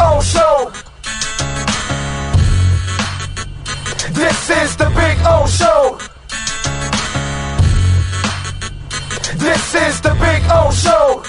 O Show. This is the Big O Show. This is the Big O Show.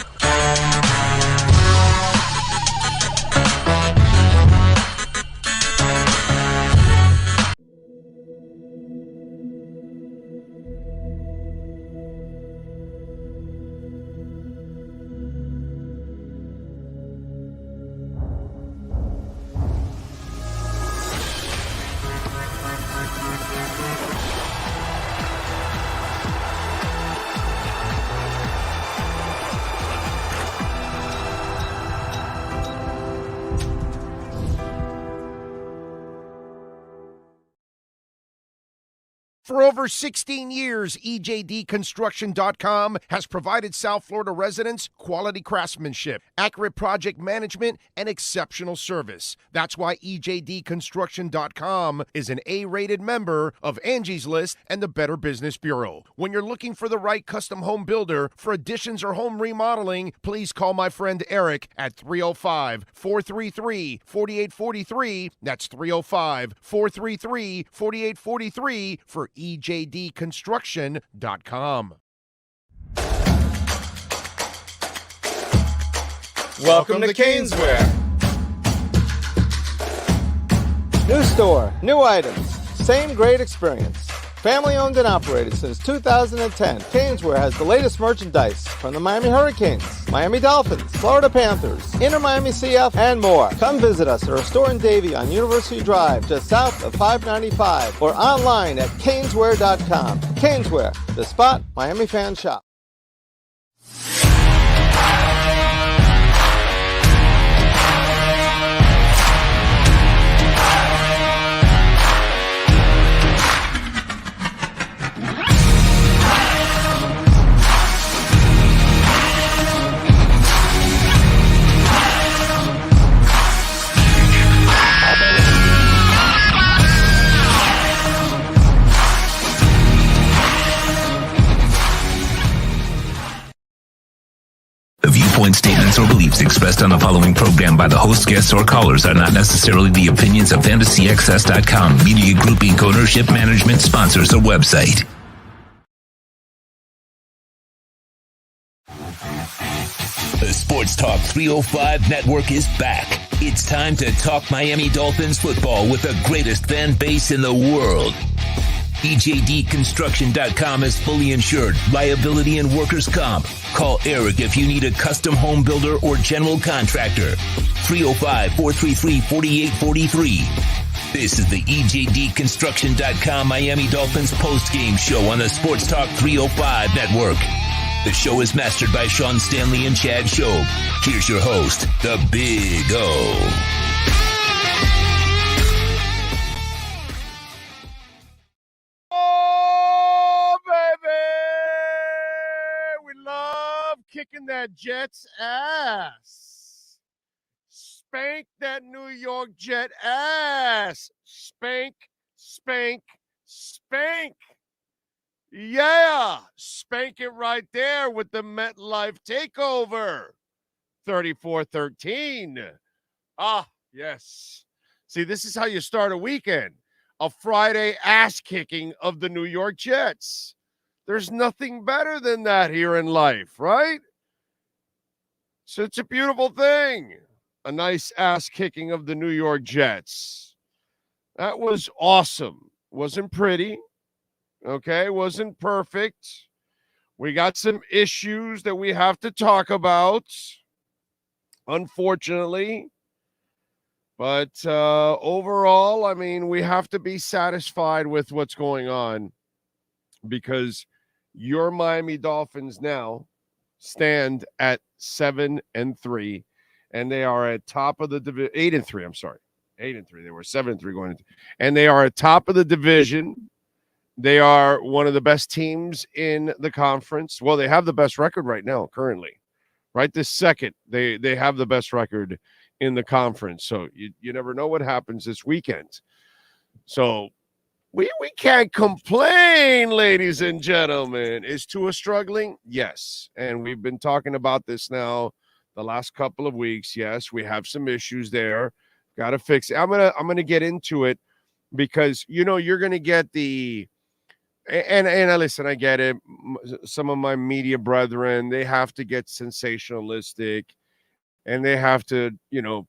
For over 16 years, EJDconstruction.com has provided South Florida residents quality craftsmanship, accurate project management, and exceptional service. That's why EJDconstruction.com is an A-rated member of Angie's List and the Better Business Bureau. When you're looking for the right custom home builder for additions or home remodeling, please call my friend Eric at 305-433-4843. That's 305-433-4843 for EJDconstruction.com. Welcome to Caneswear. New store, new items, same great experience. Family owned and operated since 2010, Caneswear has the latest merchandise from the Miami Hurricanes, Miami Dolphins, Florida Panthers, Inter Miami CF, and more. Come visit us at our store in Davie on University Drive, just south of 595, or online at caneswear.com. Caneswear, the spot Miami fans shop. Viewpoint statements or beliefs expressed on the following program by the host, guests, or callers are not necessarily the opinions of FantasyXS.com, Media Group Inc. ownership, management, sponsors, or website. The Sports Talk 305 network is back. It's time to talk Miami Dolphins football with the greatest fan base in the world. EJDconstruction.com is fully insured, liability and workers' comp. Call Eric if you need a custom home builder or general contractor. 305-433-4843. This is the EJDconstruction.com Miami Dolphins postgame show on the Sports Talk 305 network. The show is mastered by Sean Stanley and Chad Shope. Here's your host, the Big O. Kicking that Jets ass. Spank that New York Jet ass. Spank, spank, spank. Yeah, spank it right there with the MetLife takeover. 34-13. Ah, yes. See, this is how you start a weekend. A Friday ass kicking of the New York Jets. There's nothing better than that here in life, right? So it's a beautiful thing. A nice ass kicking of the New York Jets. That was awesome. Wasn't pretty. Okay, wasn't perfect. We got some issues that we have to talk about, unfortunately. But overall, I mean, we have to be satisfied with what's going on because your Miami Dolphins now stand at 7-3, and they are at top of the division. 8-3. I'm sorry, 8-3. They were 7-3 going into, and they are at top of the division. They are one of the best teams in the conference. Well, they have the best record right now, currently. Right this second, they have the best record in the conference. So you never know what happens this weekend. So we can't complain, ladies and gentlemen. Is Tua struggling? Yes. And we've been talking about this now the last couple of weeks. Yes, we have some issues there. Got to fix it. I'm gonna get into it because you're gonna get the and listen, I get it. Some of my media brethren, they have to get sensationalistic and they have to,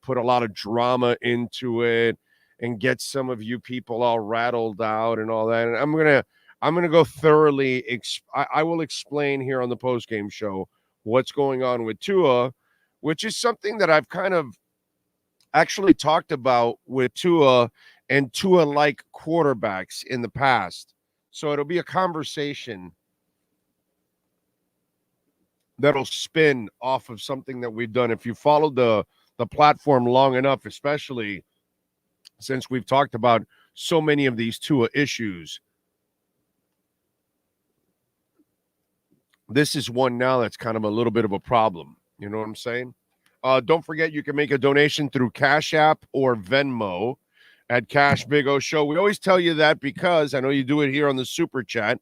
put a lot of drama into it and get some of you people all rattled out and all that. And I'm gonna go thoroughly. I will explain here on the postgame show what's going on with Tua, which is something that I've kind of actually talked about with Tua and Tua-like quarterbacks in the past. So it'll be a conversation that'll spin off of something that we've done. If you followed the platform long enough, especially since we've talked about so many of these Tua issues, this is one now that's kind of a little bit of a problem. You know what I'm saying? Don't forget, you can make a donation through Cash App or Venmo at Cash Big O Show. We always tell you that because I know you do it here on the Super Chat,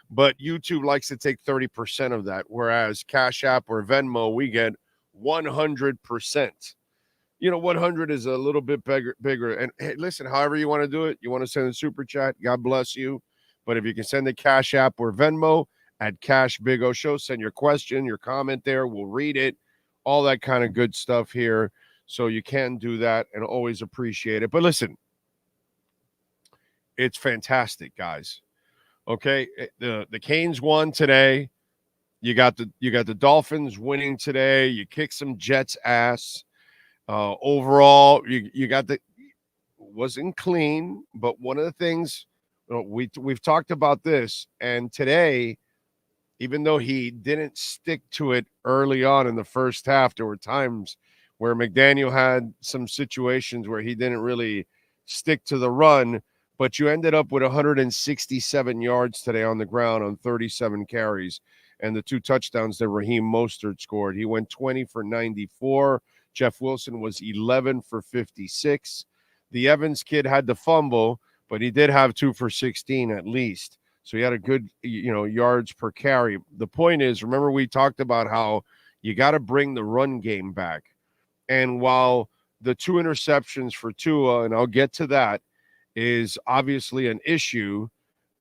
but YouTube likes to take 30% of that, whereas Cash App or Venmo, we get 100%. 100 is a little bit bigger. And hey, listen, however you want to do it, you want to send a Super Chat, God bless you. But if you can send the Cash App or Venmo at Cash Big O Show, send your question, your comment there. We'll read it. All that kind of good stuff here. So you can do that and always appreciate it. But listen, it's fantastic, guys. Okay, the Canes won today. You got the Dolphins winning today. You kicked some Jets ass. Overall, you got wasn't clean, but one of the things we've talked about this, and today, even though he didn't stick to it early on in the first half, there were times where McDaniel had some situations where he didn't really stick to the run, but you ended up with 167 yards today on the ground on 37 carries and the 2 touchdowns that Raheem Mostert scored. He went 20 for 94. Jeff Wilson was 11 for 56. The Evans kid had the fumble, but he did have 2 for 16 at least. So he had a good, yards per carry. The point is, remember we talked about how you got to bring the run game back. And while the 2 interceptions for Tua, and I'll get to that, is obviously an issue,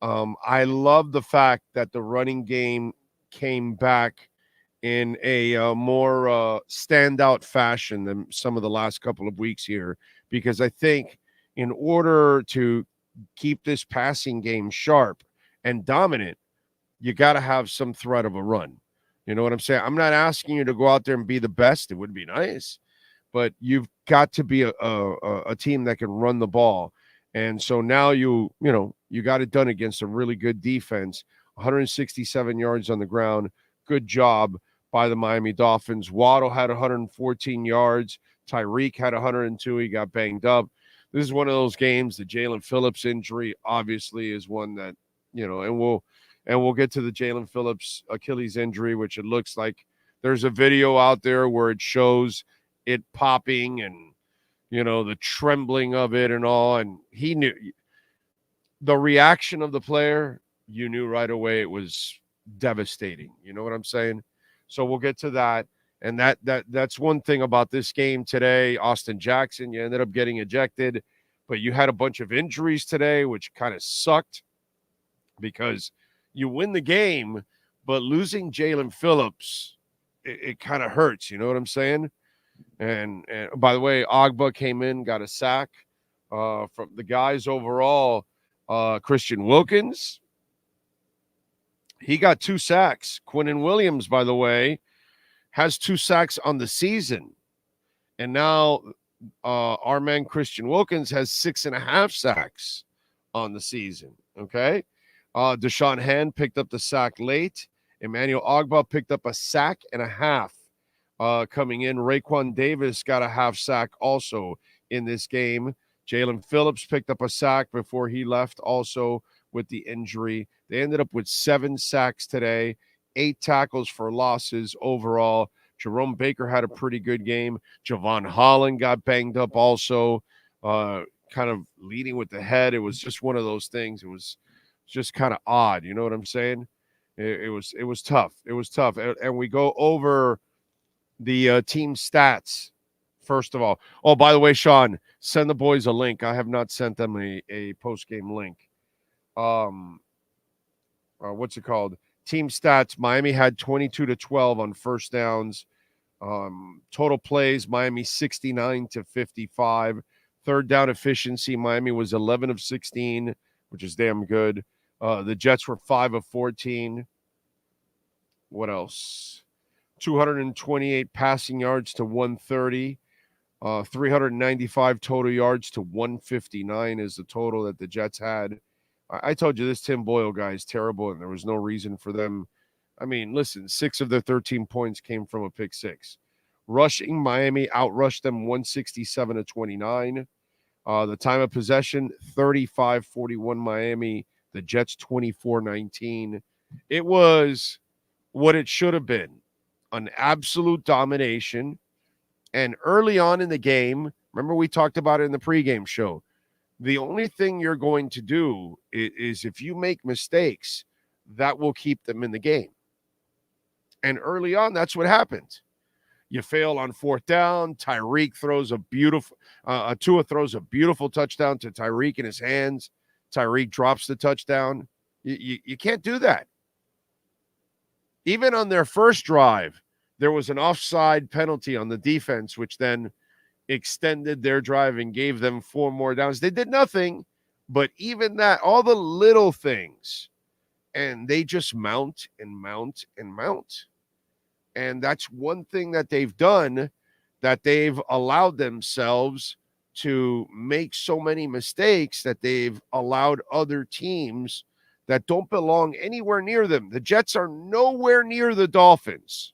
I love the fact that the running game came back in a more standout fashion than some of the last couple of weeks here, because I think in order to keep this passing game sharp and dominant, you got to have some threat of a run. You know what I'm saying? I'm not asking you to go out there and be the best. It would be nice, but you've got to be a team that can run the ball. And so now you got it done against a really good defense. 167 yards on the ground. Good job by the Miami Dolphins. Waddle had 114 yards. Tyreek had 102. He got banged up. This is one of those games. The Jalen Phillips injury obviously is one that, and we'll get to the Jalen Phillips Achilles injury, which it looks like there's a video out there where it shows it popping and, the trembling of it and all. And he knew the reaction of the player. You knew right away it was devastating. You know what I'm saying? So we'll get to that. And that's one thing about this game today. Austin Jackson, you ended up getting ejected, but you had a bunch of injuries today, which kind of sucked because you win the game, but losing Jalen Phillips, it kind of hurts. You know what I'm saying? And by the way, Ogba came in, got a sack from the guys overall. Christian Wilkens, he got 2 sacks. Quinnen Williams, by the way, has 2 sacks on the season. And now our man Christian Wilkens has 6.5 sacks on the season. Okay. Deshaun Hand picked up the sack late. Emmanuel Ogba picked up a sack and a half coming in. Raekwon Davis got a half sack also in this game. Jalen Phillips picked up a sack before he left also with the injury. They ended up with 7 sacks today, 8 tackles for losses overall. Jerome Baker had a pretty good game. Jevon Holland got banged up also, kind of leading with the head. It was just one of those things. It was just kind of odd. You know what I'm saying? It was tough. It was tough. And we go over the team stats, first of all. Oh, by the way, Sean, send the boys a link. I have not sent them a post-game link. What's it called? Team stats. Miami had 22-12 on first downs. Total plays, Miami 69-55. Third down efficiency, Miami was 11 of 16, which is damn good. The Jets were 5 of 14. What else? 228 passing yards to 130. 395 total yards to 159 is the total that the Jets had. I told you this Tim Boyle guy is terrible, and there was no reason for them. I mean, listen, 6 of their 13 points came from a pick six. Rushing, Miami outrushed them 167-29. The time of possession, 35-41 Miami. The Jets 24-19. It was what it should have been, an absolute domination. And early on in the game, remember we talked about it in the pregame show, the only thing you're going to do is if you make mistakes, that will keep them in the game. And early on, that's what happened. You fail on fourth down. Tyreek throws a beautiful Tua throws a beautiful touchdown to Tyreek in his hands. Tyreek drops the touchdown. You can't do that. Even on their first drive, there was an offside penalty on the defense, which then extended their drive and gave them 4 more downs. They did nothing, but even that, all the little things, and they just mount and mount and mount. And that's one thing that they've done, that they've allowed themselves to make so many mistakes that they've allowed other teams that don't belong anywhere near them. The Jets are nowhere near the Dolphins,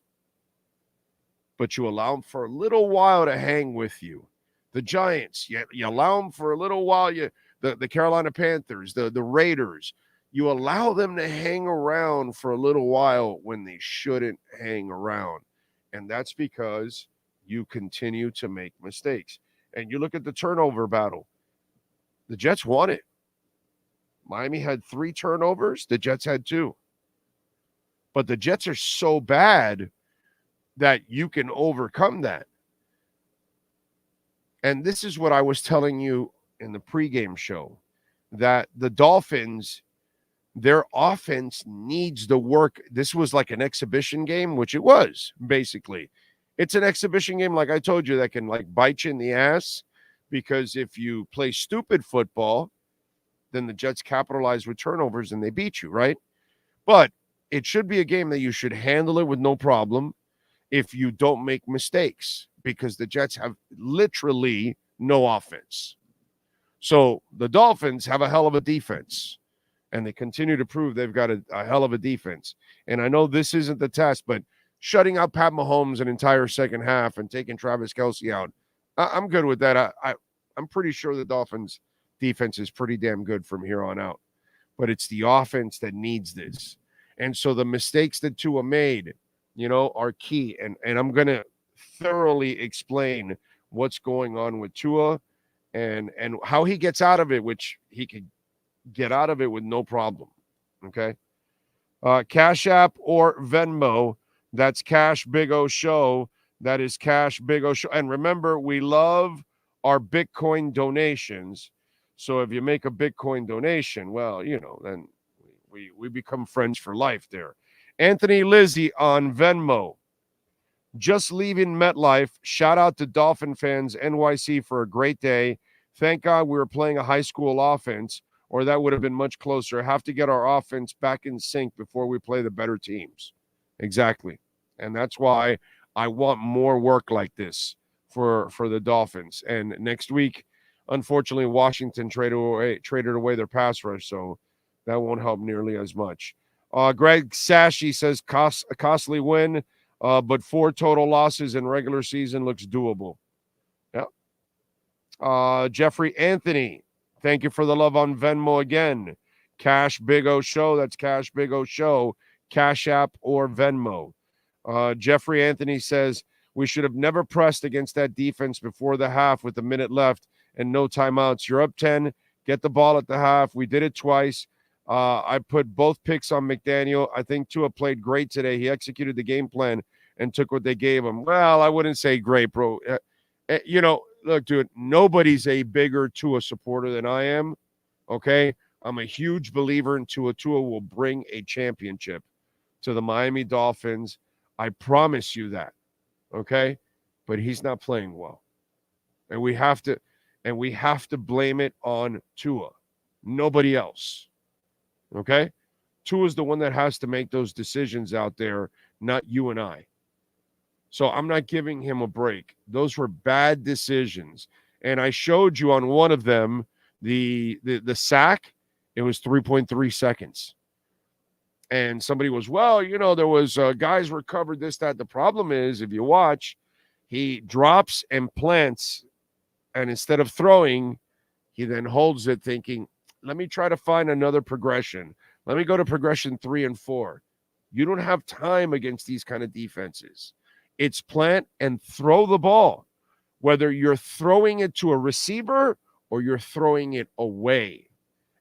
but you allow them for a little while to hang with you. The Giants, you allow them for a little while. The Carolina Panthers, the Raiders, you allow them to hang around for a little while when they shouldn't hang around. And that's because you continue to make mistakes. And you look at the turnover battle. The Jets won it. Miami had 3 turnovers. The Jets had 2. But the Jets are so bad that you can overcome that. And this is what I was telling you in the pregame show, that the Dolphins, their offense needs the work. This was like an exhibition game, which it was, basically. It's an exhibition game, like I told you, that can like bite you in the ass, because if you play stupid football, then the Jets capitalize with turnovers and they beat you, right? But it should be a game that you should handle it with no problem if you don't make mistakes, because the Jets have literally no offense. So the Dolphins have a hell of a defense, and they continue to prove they've got a hell of a defense. And I know this isn't the test, but shutting out Pat Mahomes an entire second half and taking Travis Kelce out, I'm good with that. I'm pretty sure the Dolphins defense is pretty damn good from here on out. But it's the offense that needs this. And so the mistakes that Tua made, are key. And I'm going to thoroughly explain what's going on with Tua and how he gets out of it, which he could get out of it with no problem. Okay. Cash App or Venmo. That's Cash Big O Show. That is Cash Big O Show. And remember, we love our Bitcoin donations. So if you make a Bitcoin donation, well, then we become friends for life there. Anthony Lizzie on Venmo. Just leaving MetLife. Shout out to Dolphin fans NYC for a great day. Thank God we were playing a high school offense, or that would have been much closer. Have to get our offense back in sync before we play the better teams. Exactly. And that's why I want more work like this for the Dolphins. And next week, unfortunately, Washington traded away their pass rush, so that won't help nearly as much. Greg Sashi says a costly win, but 4 total losses in regular season looks doable. Yeah. Jeffrey Anthony, thank you for the love on Venmo again. Cash Big O Show. That's Cash Big O Show. Cash App or Venmo. Jeffrey Anthony says we should have never pressed against that defense before the half with a minute left and no timeouts. You're up 10. Get the ball at the half. We did it twice. I put both picks on McDaniel. I think Tua played great today. He executed the game plan and took what they gave him. Well, I wouldn't say great, bro. Look, dude, nobody's a bigger Tua supporter than I am, okay? I'm a huge believer in Tua. Tua will bring a championship to the Miami Dolphins. I promise you that, okay? But he's not playing well. And we have to blame it on Tua, nobody else, okay? Tua's the one that has to make those decisions out there, not you and I. So I'm not giving him a break. Those were bad decisions. And I showed you on one of them, the sack, it was 3.3 seconds. And somebody was, there was guys recovered this, that. The problem is, if you watch, he drops and plants, and instead of throwing, he then holds it thinking, let me try to find another progression. Let me go to progression 3 and 4. You don't have time against these kind of defenses. It's plant and throw the ball, whether you're throwing it to a receiver or you're throwing it away.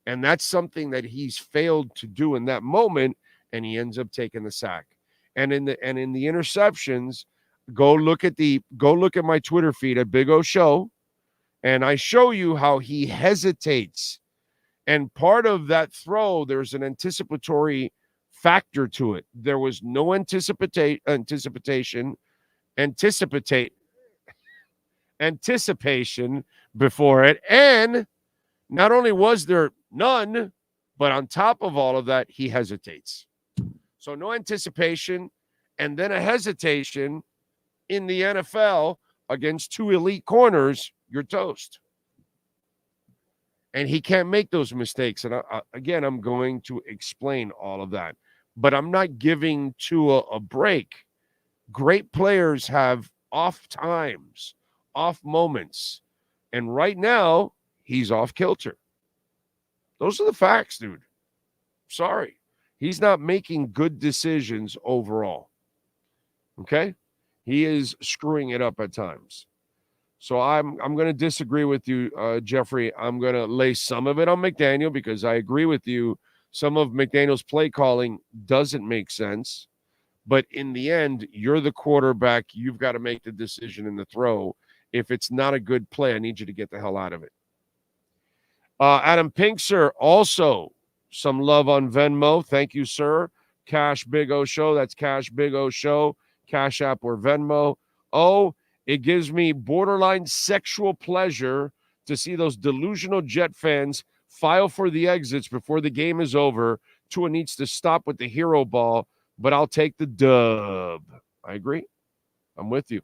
And that's something that he's failed to do in that moment, and he ends up taking the sack. And in the interceptions, go look at my Twitter feed at Big O Show, and I show you how he hesitates. And part of that throw, there's an anticipatory factor to it. There was no anticipation before it. And not only was there none, but on top of all of that, he hesitates. So no anticipation, and then a hesitation in the NFL against two elite corners, you're toast. And he can't make those mistakes. And again, I'm going to explain all of that. But I'm not giving Tua a break. Great players have off times, off moments. And right now, he's off kilter. Those are the facts, dude. Sorry. He's not making good decisions overall. Okay? He is screwing it up at times. So I'm going to disagree with you, Jeffrey. I'm going to lay some of it on McDaniel because I agree with you. Some of McDaniel's play calling doesn't make sense. But in the end, you're the quarterback. You've got to make the decision in the throw. If it's not a good play, I need you to get the hell out of it. Adam Pinkser, also some love on Venmo. Thank you, sir. Cash Big O Show. That's Cash Big O Show. Cash App or Venmo. Oh, it gives me borderline sexual pleasure to see those delusional Jet fans file for the exits before the game is over. Tua needs to stop with the hero ball, but I'll take the dub. I agree. I'm with you.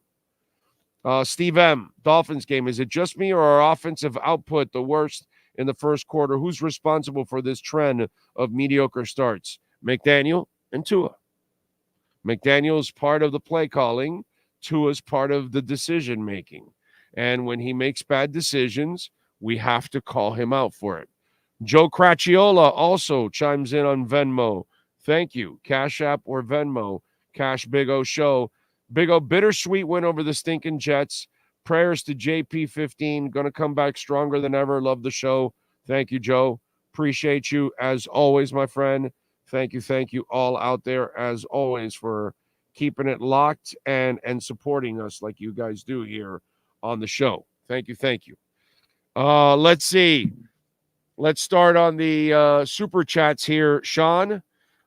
Steve M., Dolphins game. Is it just me or our offensive output the worst in the first quarter? Who's responsible for this trend of mediocre starts? McDaniel and Tua. McDaniel's part of the play calling. Tua's part of the decision making. And when he makes bad decisions, we have to call him out for it. Joe Cracciola also chimes in on Venmo. Thank you. Cash App or Venmo. Cash Big O Show. Big O, bittersweet win over the stinking Jets. Prayers to JP15. Going to come back stronger than ever. Love the show. Thank you, Joe. Appreciate you as always, my friend. Thank you all out there as always for keeping it locked and supporting us like you guys do here on the show. Thank you. Let's see. Let's start on the super chats here. Sean,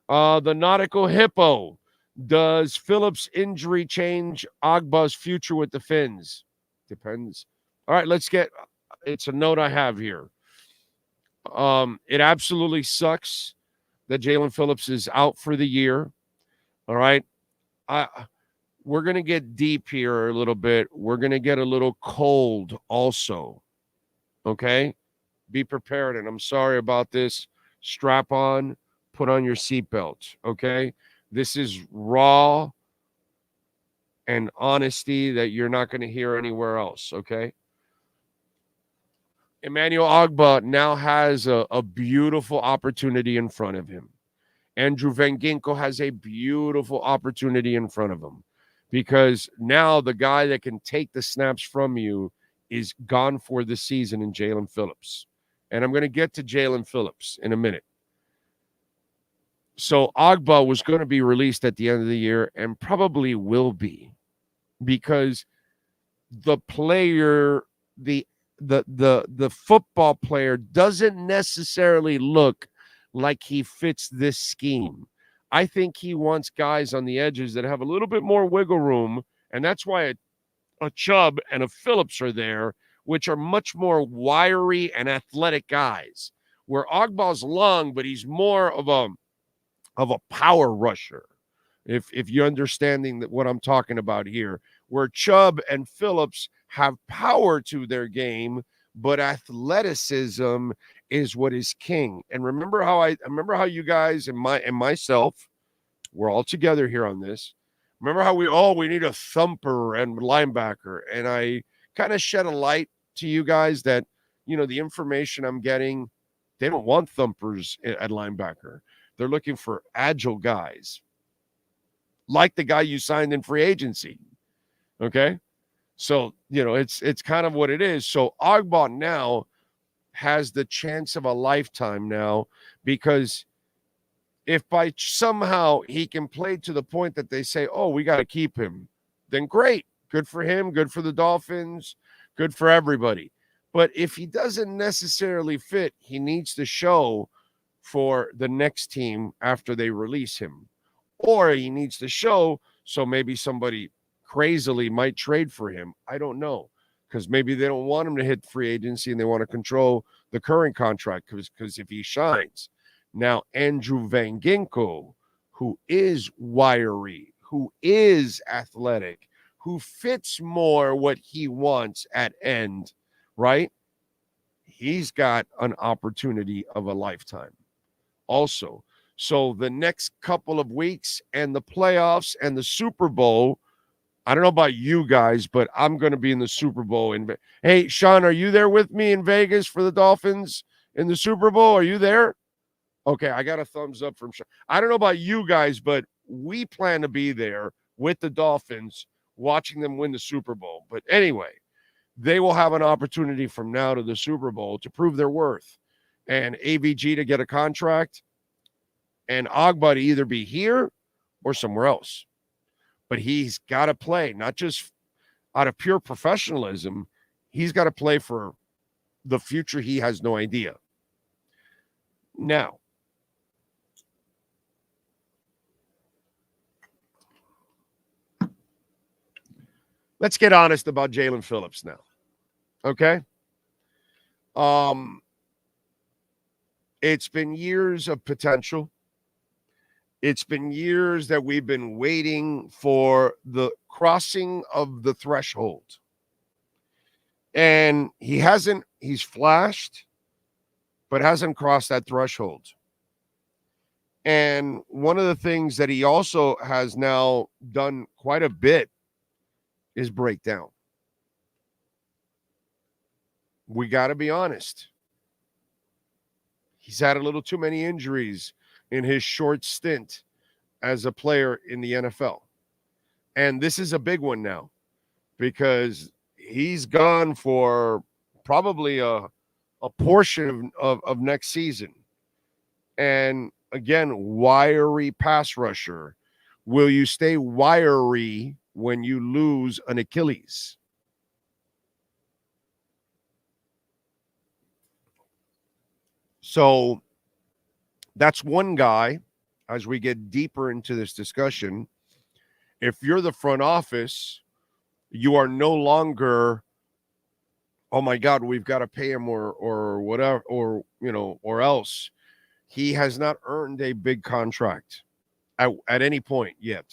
the Nautical Hippo. Does Phillips' injury change Agba's future with the Fins? Depends. All right, it's a note I have here. It absolutely sucks that Jalen Phillips is out for the year. All right. We're going to get deep here a little bit. We're going to get a little cold also. Okay? Be prepared, and I'm sorry about this. Strap on, put on your seatbelt, okay? This is raw and honesty that you're not going to hear anywhere else, okay? Emmanuel Agba now has a beautiful opportunity in front of him. Andrew Van Ginkel has a beautiful opportunity in front of him because now the guy that can take the snaps from you is gone for the season in Jalen Phillips. And I'm going to get to Jalen Phillips in a minute. So Agba was going to be released at the end of the year and probably will be, because the player, the football player doesn't necessarily look like he fits this scheme. I think he wants guys on the edges that have a little bit more wiggle room, and that's why a Chubb and a Phillips are there, which are much more wiry and athletic guys. Where Agba's long, but he's more of a power rusher, if you're understanding what I'm talking about here, where Chubb and Phillips have power to their game, but athleticism is what is king. And remember how you guys and myself, we're all together here on this. Remember how we need a thumper and linebacker, and I kind of shed a light to you guys that, the information I'm getting, they don't want thumpers at linebacker. They're looking for agile guys, like the guy you signed in free agency. Okay? So, it's kind of what it is. So Agba now has the chance of a lifetime now, because if by somehow he can play to the point that they say, oh, we got to keep him, then great. Good for him. Good for the Dolphins. Good for everybody. But if he doesn't necessarily fit, he needs to show for the next team after they release him. Or he needs to show, so maybe somebody crazily might trade for him. I don't know, because maybe they don't want him to hit free agency and they want to control the current contract, because if he shines. Now, Andrew Van Ginkel, who is wiry, who is athletic, who fits more what he wants at end, right? He's got an opportunity of a lifetime also. So the next couple of weeks and the playoffs and the Super Bowl, I don't know about you guys, but I'm going to be in the Super Bowl. Hey, Sean, are you there with me in Vegas for the Dolphins in the Super Bowl? Are you there? Okay, I got a thumbs up from Sean. I don't know about you guys, but we plan to be there with the Dolphins watching them win the Super Bowl. But anyway, they will have an opportunity from now to the Super Bowl to prove their worth. And AVG to get a contract, and Agba to either be here or somewhere else. But he's got to play, not just out of pure professionalism. He's got to play for the future he has no idea. Now, let's get honest about Jalen Phillips now. Okay? It's been years of potential. It's been years that we've been waiting for the crossing of the threshold. And he's flashed, but hasn't crossed that threshold. And one of the things that he also has now done quite a bit is break down. We got to be honest. He's had a little too many injuries in his short stint as a player in the NFL. And this is a big one now, because he's gone for probably a portion of next season. And again, wiry pass rusher. Will you stay wiry when you lose an Achilles? So that's one guy. As we get deeper into this discussion, if you're the front office, you are no longer, oh my God, we've got to pay him or whatever, or else. He has not earned a big contract at any point yet.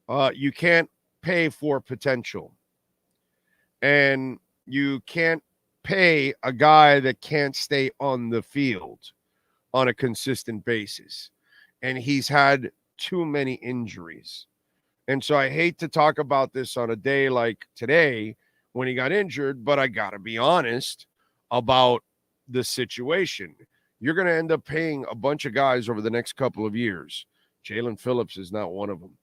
You can't pay for potential, and you can't pay a guy that can't stay on the field on a consistent basis. And he's had too many injuries. And so I hate to talk about this on a day like today when he got injured, but I got to be honest about the situation. You're going to end up paying a bunch of guys over the next couple of years. Jalen Phillips is not one of them.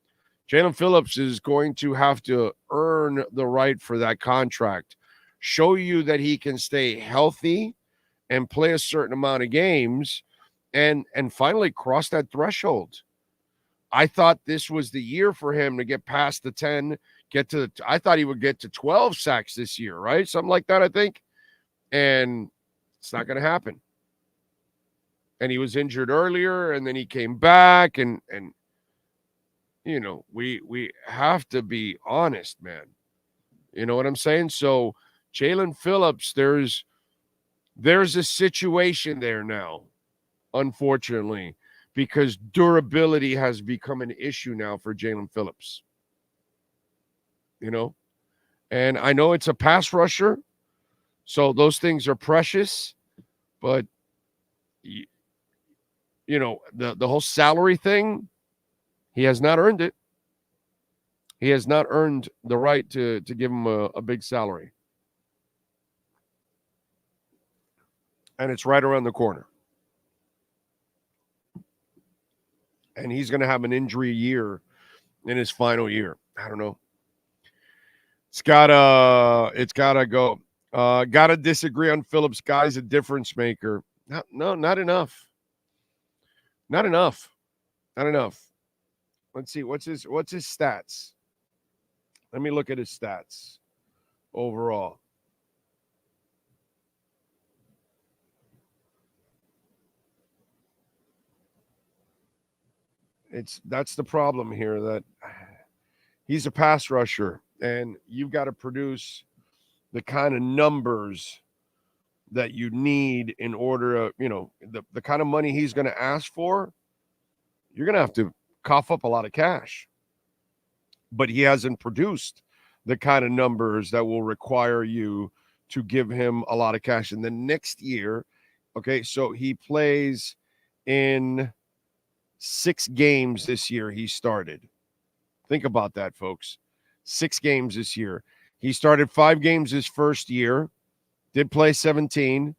Jalen Phillips is going to have to earn the right for that contract, show you that he can stay healthy and play a certain amount of games, and finally cross that threshold. I thought this was the year for him to get past the 10, I thought he would get to 12 sacks this year, right? Something like that, I think. And it's not going to happen. And he was injured earlier, and then he came back, and you know, we have to be honest, man. You know what I'm saying? So Jalen Phillips, there's a situation there now, unfortunately, because durability has become an issue now for Jalen Phillips. You know, and I know it's a pass rusher, so those things are precious, but you know, the whole salary thing, he has not earned it. He has not earned the right to give him a big salary. And it's right around the corner. And he's going to have an injury year in his final year. I don't know. It's gotta go. Gotta disagree on Phillips. Guy's a difference maker. Not enough. Not enough. Let's see. What's his stats? Let me look at his stats overall. That's the problem here, that he's a pass rusher, and you've got to produce the kind of numbers that you need in order to, you know, the kind of money he's going to ask for. You're going to have to cough up a lot of cash. But he hasn't produced the kind of numbers that will require you to give him a lot of cash. And the next year, okay, so he plays in 6 games this year he started. Think about that, folks. 6 games this year. He started 5 games his first year, did play 17,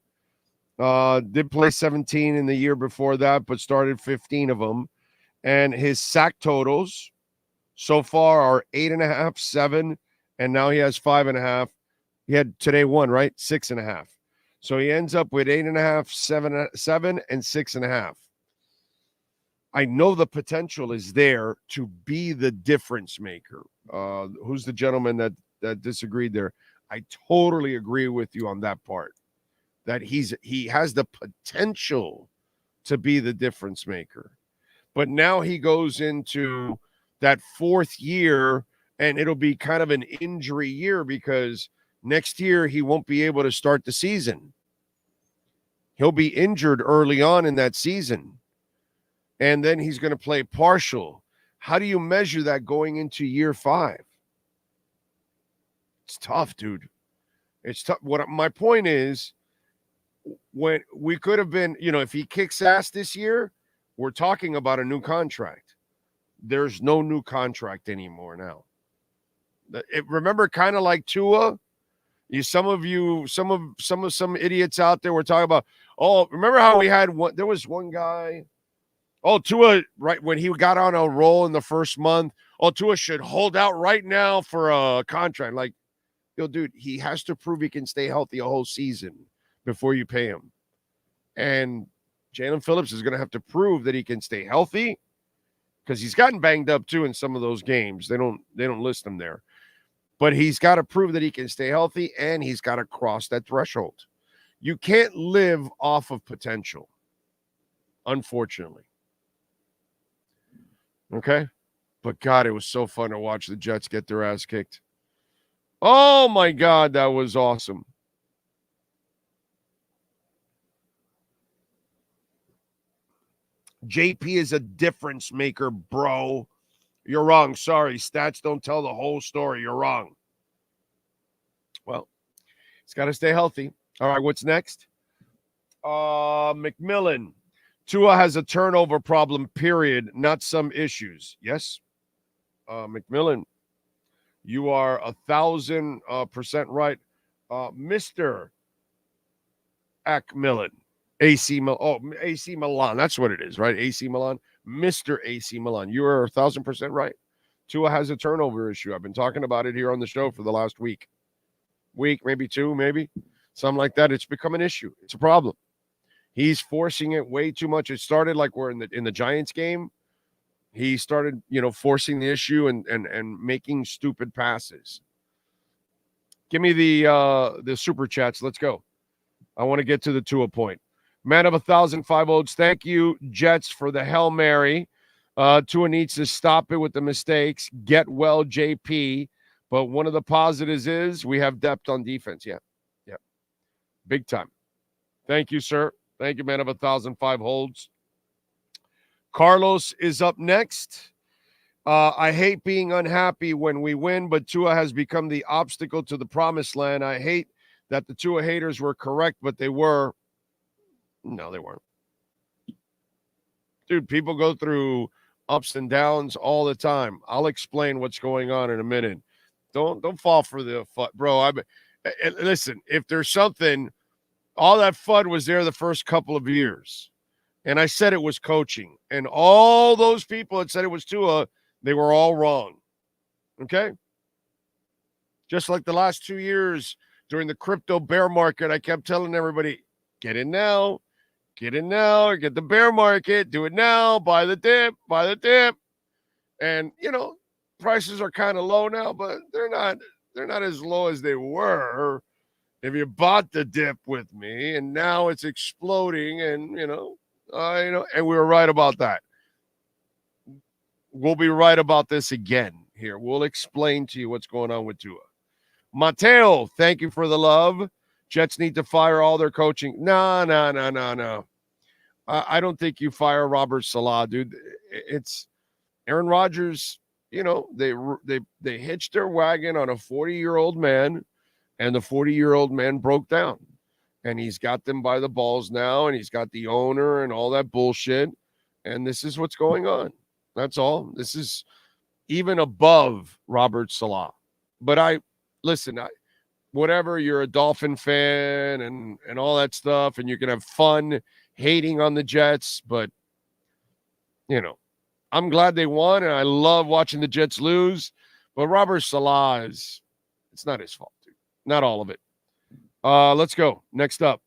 did play 17 in the year before that, but started 15 of them. And his sack totals so far are 8.5, 7, and now he has 5.5. He had today 1, right? 6.5. So he ends up with 8.5, 7, and 6.5. I know the potential is there to be the difference maker. Who's the gentleman that disagreed there? I totally agree with you on that part. That he has the potential to be the difference maker. But now he goes into that 4th year, and it'll be kind of an injury year because next year he won't be able to start the season. He'll be injured early on in that season. And then he's going to play partial. How do you measure that going into year 5? It's tough, dude. It's tough. My point is, when we could have been, you know, if he kicks ass this year, we're talking about a new contract. There's no new contract anymore now. Remember, kind of like Tua, some idiots out there were talking about, oh, remember how we had one, there was one guy, oh, Tua, right when he got on a roll in the first month, oh, Tua should hold out right now for a contract. Like, yo, dude, he has to prove he can stay healthy a whole season before you pay him. And Jalen Phillips is going to have to prove that he can stay healthy, because he's gotten banged up too in some of those games. They don't list him there. But he's got to prove that he can stay healthy, and he's got to cross that threshold. You can't live off of potential, unfortunately. Okay? But God, it was so fun to watch the Jets get their ass kicked. Oh my God, that was awesome. JP is a difference maker, bro. You're wrong. Sorry. Stats don't tell the whole story. You're wrong. Well, he's got to stay healthy. All right, what's next? McMillan. Tua has a turnover problem, period, not some issues. Yes? McMillan, you are 1,000% right. Mr. Akmillan. AC Milan. That's what it is, right? AC Milan. Mr. AC Milan. You are 1,000% right. Tua has a turnover issue. I've been talking about it here on the show for the last week, maybe 2, maybe something like that. It's become an issue. It's a problem. He's forcing it way too much. It started like we're in the Giants game. He started, forcing the issue and making stupid passes. Give me the super chats. Let's go. I want to get to the Tua point. Man of 1,005 votes. Thank you, Jets, for the Hail Mary. Tua needs to stop it with the mistakes. Get well, JP. But one of the positives is we have depth on defense. Yeah. Big time. Thank you, sir. Thank you, man of 1,005 holds. Carlos is up next. I hate being unhappy when we win, but Tua has become the obstacle to the promised land. I hate that the Tua haters were correct, but they were. No, they weren't. Dude, people go through ups and downs all the time. I'll explain what's going on in a minute. Don't fall for the FUD. Bro, listen, if there's something, all that FUD was there the first couple of years. And I said it was coaching. And all those people that said it was Tua, they were all wrong. Okay? Just like the last 2 years during the crypto bear market, I kept telling everybody, get in now, get the bear market, do it now, buy the dip. And, prices are kind of low now, but they're not as low as they were if you bought the dip with me, and now it's exploding, and, and we were right about that. We'll be right about this again here. We'll explain to you what's going on with Tua. Mateo, thank you for the love. Jets need to fire all their coaching. No. I don't think you fire Robert Saleh, dude. It's Aaron Rodgers. They hitched their wagon on a 40-year-old man, and the 40-year-old man broke down. And he's got them by the balls now, and he's got the owner and all that bullshit. And this is what's going on. That's all. This is even above Robert Saleh. But whatever, you're a Dolphin fan and all that stuff, and you can have fun hating on the Jets, but, I'm glad they won, and I love watching the Jets lose. But Robert Saleh it's not his fault, dude. Not all of it. Let's go. Next up.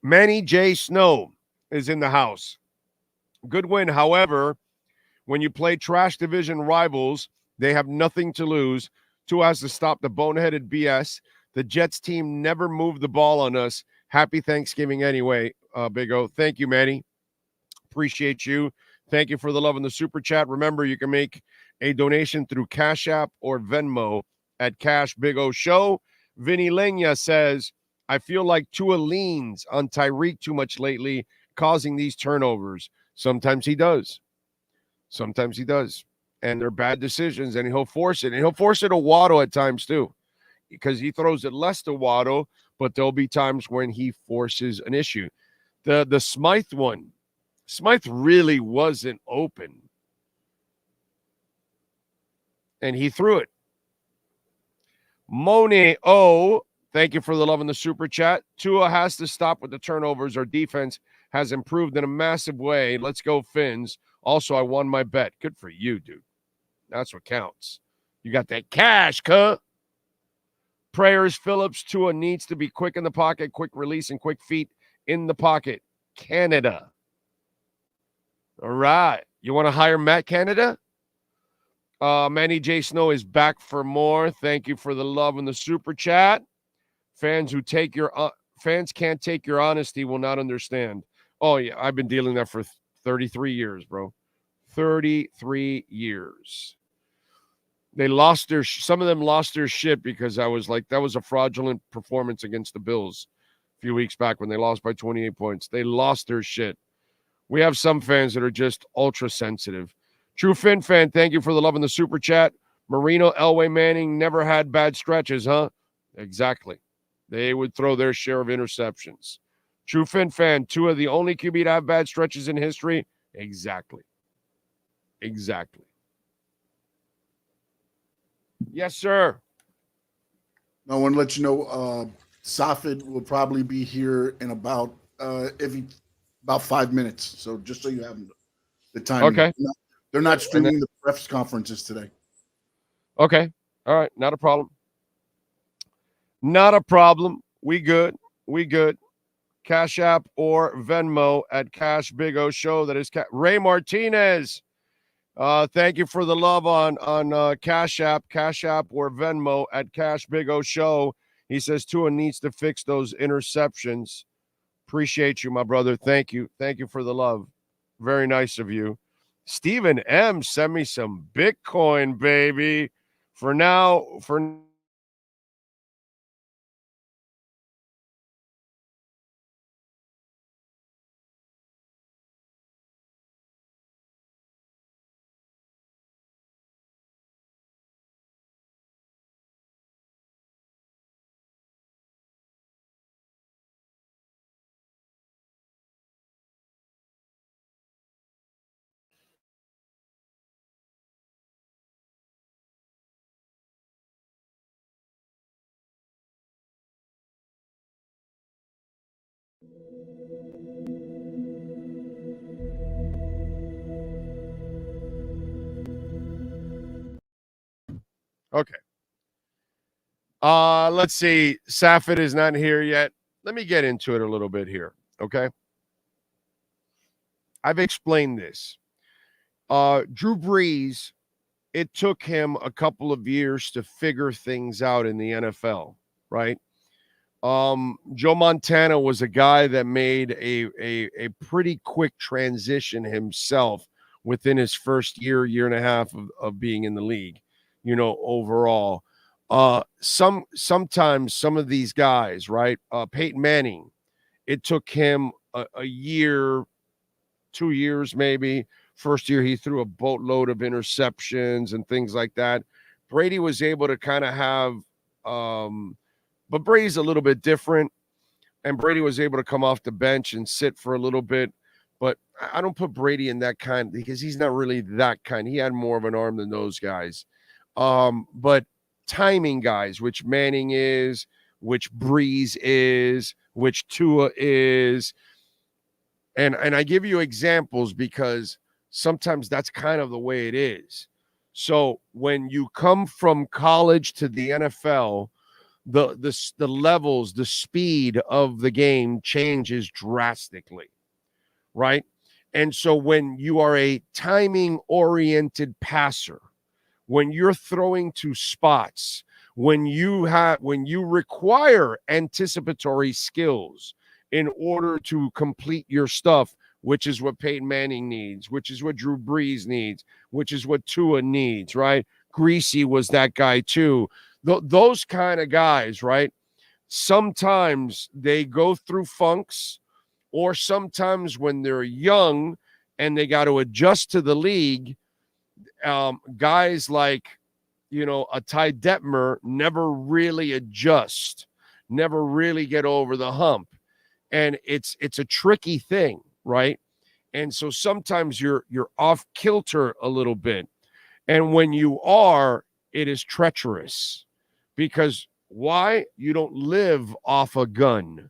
Manny J. Snow is in the house. Good win. However, when you play trash division rivals, they have nothing to lose. Tua has to stop the boneheaded BS. The Jets team never moved the ball on us. Happy Thanksgiving anyway, Big O. Thank you, Manny. Appreciate you. Thank you for the love in the super chat. Remember, you can make a donation through Cash App or Venmo at Cash Big O Show. Vinny Lenya says, I feel like Tua leans on Tyreek too much lately, causing these turnovers. Sometimes he does. And they're bad decisions, and he'll force it. And he'll force it to Waddle at times too, because he throws it less to Waddle, but there'll be times when he forces an issue. The Smythe one, Smythe really wasn't open, and he threw it. Monet O, thank you for the love in the super chat. Tua has to stop with the turnovers. Our defense has improved in a massive way. Let's go, Fins. Also, I won my bet. Good for you, dude. That's what counts. You got that cash, cuh. Prayers, Phillips. Tua needs to be quick in the pocket, quick release, and quick feet in the pocket. Canada. All right. You want to hire Matt Canada? Manny J. Snow is back for more. Thank you for the love in the super chat. Fans can't take your honesty will not understand. Oh, yeah. I've been dealing that for 33 years, bro. 33 years. Some of them lost their shit because I was like, that was a fraudulent performance against the Bills a few weeks back when they lost by 28 points. They lost their shit. We have some fans that are just ultra sensitive. True Fin fan, thank you for the love in the super chat. Marino, Elway, Manning never had bad stretches, huh? Exactly. They would throw their share of interceptions. True Fin fan, Tua the only QB to have bad stretches in history? Exactly. Yes, sir. I want to let you know, Safid will probably be here in about 5 minutes. So just so you have the time. Okay. They're not streaming the press conferences today. Okay. All right. Not a problem. Not a problem. We good. We good. Cash App or Venmo at Cash Big O Show. That is Ray Martinez. Thank you for the love on Cash App or Venmo at Cash Big O Show. He says Tua needs to fix those interceptions. Appreciate you, my brother. Thank you. Thank you for the love. Very nice of you. Stephen M. sent me some Bitcoin, baby. For now. Okay. Let's see. Safid is not here yet. Let me get into it a little bit here. Okay. I've explained this. Drew Brees, it took him a couple of years to figure things out in the NFL, right? Joe Montana was a guy that made a pretty quick transition himself within his first year and a half of being in the league, overall. Sometimes some of these guys, right? Peyton Manning, it took him a year, 2 years maybe. First year, he threw a boatload of interceptions and things like that. Brady was able to kind of have, but Brady's a little bit different, and Brady was able to come off the bench and sit for a little bit. But I don't put Brady in that kind because he's not really that kind. He had more of an arm than those guys. But timing guys, which Manning is, which Breeze is, which Tua is, and I give you examples because sometimes that's kind of the way it is. So when you come from college to the NFL, the levels, the speed of the game changes drastically, right? And so when you are a timing-oriented passer, when you're throwing to spots, when you require anticipatory skills in order to complete your stuff, which is what Peyton Manning needs, which is what Drew Brees needs, which is what Tua needs, right? Greasy was that guy too. Those kind of guys, right? Sometimes they go through funks, or sometimes when they're young and they got to adjust to the league, guys like, a Ty Detmer never really adjust, never really get over the hump. And it's a tricky thing, right? And so sometimes you're off kilter a little bit. And when you are, it is treacherous. Because why? You don't live off a gun.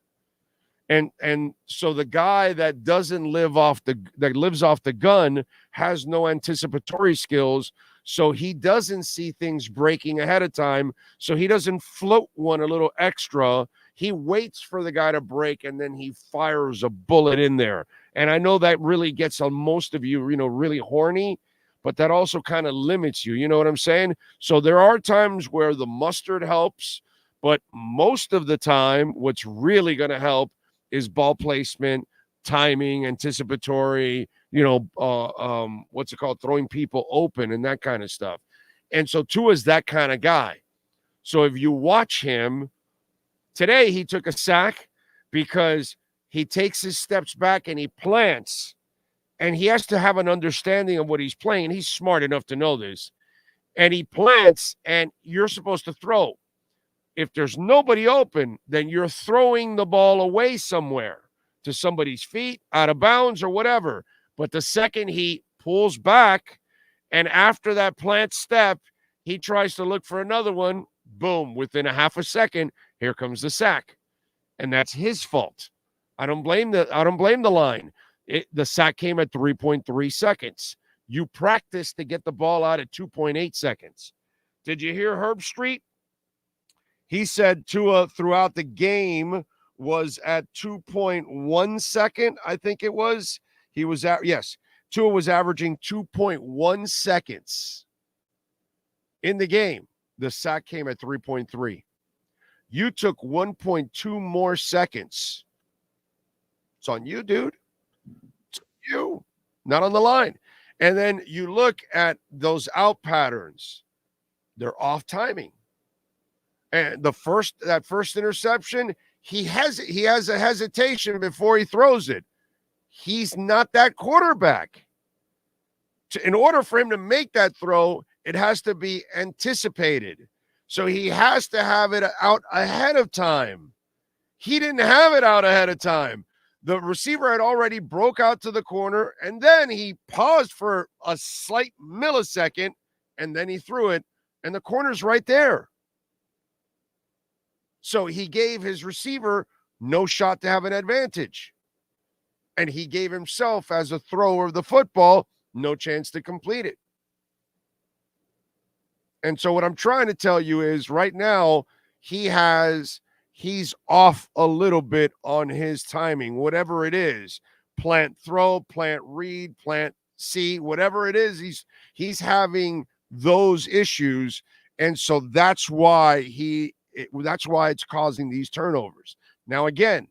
And so the guy that lives off the gun has no anticipatory skills. So he doesn't see things breaking ahead of time. So he doesn't float one a little extra. He waits for the guy to break, and then he fires a bullet in there. And I know that really gets on most of you, really horny, but that also kind of limits you. You know what I'm saying? So there are times where the mustard helps, but most of the time, what's really going to help is ball placement, timing, anticipatory, what's it called? Throwing people open and that kind of stuff. And so Tua is that kind of guy. So if you watch him, today he took a sack because he takes his steps back and he plants. And he has to have an understanding of what he's playing. He's smart enough to know this. And he plants, and you're supposed to throw. If there's nobody open, then you're throwing the ball away somewhere to somebody's feet, out of bounds or whatever. But the second he pulls back, and after that plant step, he tries to look for another one, boom, within a half a second, here comes the sack. And that's his fault. I don't blame the line. The sack came at 3.3 seconds. You practice to get the ball out at 2.8 seconds. Did you hear Herb Street? He said Tua throughout the game was at 2.1 second, I think it was. He was at, yes, Tua was averaging 2.1 seconds in the game. The sack came at 3.3. You took 1.2 more seconds. It's on you, dude. It's on you, not on the line. And then you look at those out patterns. They're off timing. And that first interception, he has a hesitation before he throws it. He's not that quarterback. In order for him to make that throw, it has to be anticipated. So he has to have it out ahead of time. He didn't have it out ahead of time. The receiver had already broke out to the corner, and then he paused for a slight millisecond, and then he threw it, and the corner's right there. So he gave his receiver no shot to have an advantage. And he gave himself, as a thrower of the football, no chance to complete it. And so what I'm trying to tell you is right now, he's off a little bit on his timing, whatever it is. Plant throw, plant read, plant see, whatever it is, he's having those issues. And so that's why it's causing these turnovers. Now, again,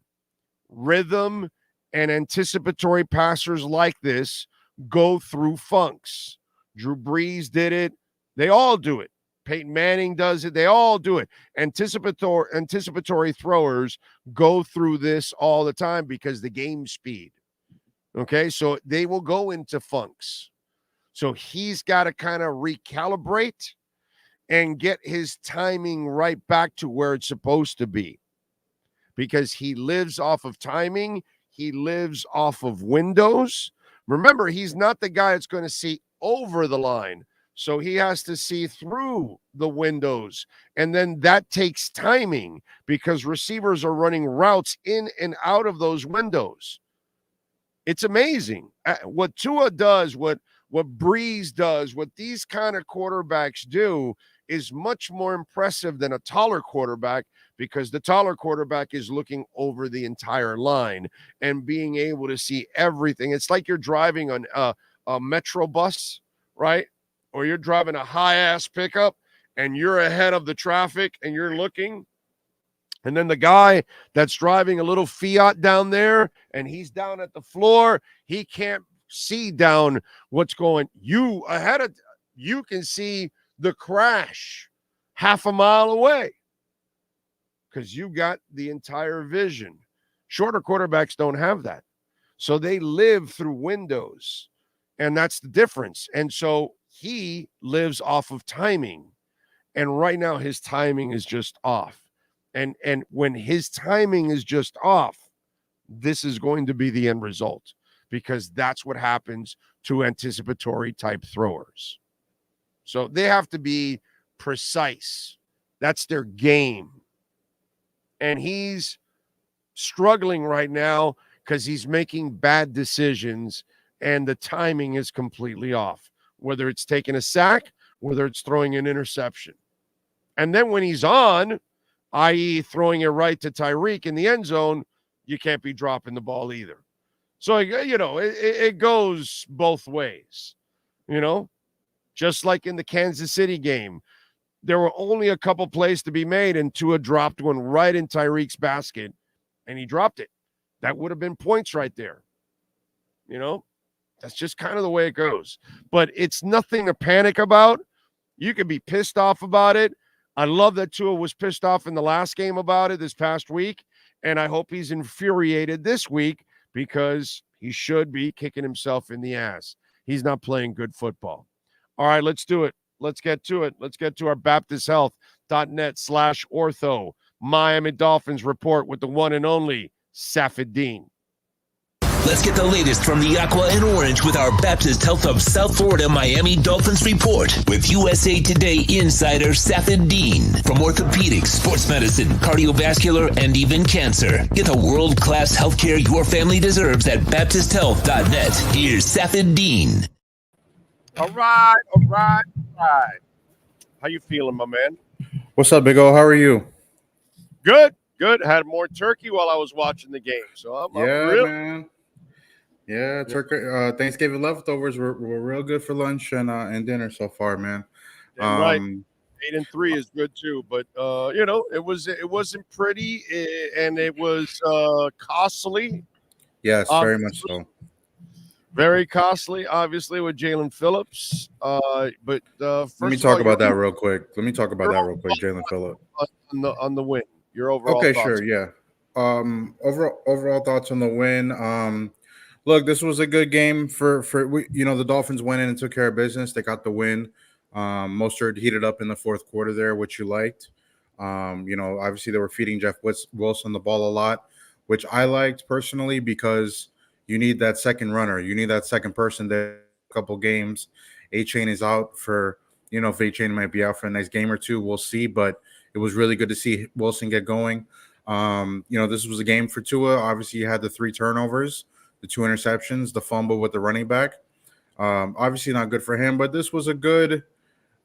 rhythm and anticipatory passers like this go through funks. Drew Brees did it. They all do it. Peyton Manning does it. They all do it. Anticipatory throwers go through this all the time because the game speed. Okay, so they will go into funks. So he's got to kind of recalibrate and get his timing right back to where it's supposed to be, because he lives off of timing. He lives off of windows. Remember, he's not the guy that's going to see over the line. So he has to see through the windows. And then that takes timing because receivers are running routes in and out of those windows. It's amazing. What Tua does, what Breeze does, what these kind of quarterbacks do is much more impressive than a taller quarterback, because the taller quarterback is looking over the entire line and being able to see everything. It's like you're driving on a Metro bus, right? Or you're driving a high-ass pickup and you're ahead of the traffic and you're looking. And then the guy that's driving a little Fiat down there and he's down at the floor, he can't see down what's going. You can see the crash half a mile away because you got the entire vision. Shorter quarterbacks don't have that. So they live through windows, and that's the difference. And so he lives off of timing, and right now his timing is just off. And when his timing is just off, this is going to be the end result, because that's what happens to anticipatory type throwers. So they have to be precise. That's their game. And he's struggling right now because he's making bad decisions and the timing is completely off, whether it's taking a sack, whether it's throwing an interception. And then when he's on, i.e. throwing it right to Tyreek in the end zone, you can't be dropping the ball either. So, it goes both ways, just like in the Kansas City game. There were only a couple plays to be made, and Tua dropped one right in Tyreek's basket, and he dropped it. That would have been points right there. That's just kind of the way it goes. But it's nothing to panic about. You can be pissed off about it. I love that Tua was pissed off in the last game about it this past week, and I hope he's infuriated this week, because he should be kicking himself in the ass. He's not playing good football. All right, let's do it. Let's get to it. Let's get to our BaptistHealth.net/ortho Miami Dolphins report with the one and only Safid Deen. Let's get the latest from the Aqua and Orange with our Baptist Health of South Florida Miami Dolphins report with USA Today insider Safid Deen. From orthopedics, sports medicine, cardiovascular, and even cancer. Get the world-class healthcare your family deserves at BaptistHealth.net. Here's Safid Deen. All right. How you feeling, my man? What's up, Big O? How are you? Good. Had more turkey while I was watching the game. So I'm really man. Yeah, turkey. Thanksgiving leftovers were real good for lunch and dinner so far, man. damn right. 8-3 is good too, but it wasn't pretty, and it was costly. Yes, very much so. Very costly, obviously, with Jalen Phillips. But first let me talk about that real quick. Jalen Phillips on the win. Your overall okay, thoughts. sure, yeah. Overall thoughts on the win. Look, this was a good game for the Dolphins went in and took care of business. They got the win. Mostert heated up in the fourth quarter there, which you liked. Obviously they were feeding Jeff Wilson the ball a lot, which I liked personally because you need that second runner. You need that second person there. A couple games. A-Chain is out for, if A-Chain might be out for the next game or two, we'll see. But it was really good to see Wilson get going. This was a game for Tua. Obviously, you had the 3 turnovers, the 2 interceptions, the fumble with the running back. Obviously not good for him, but this was a good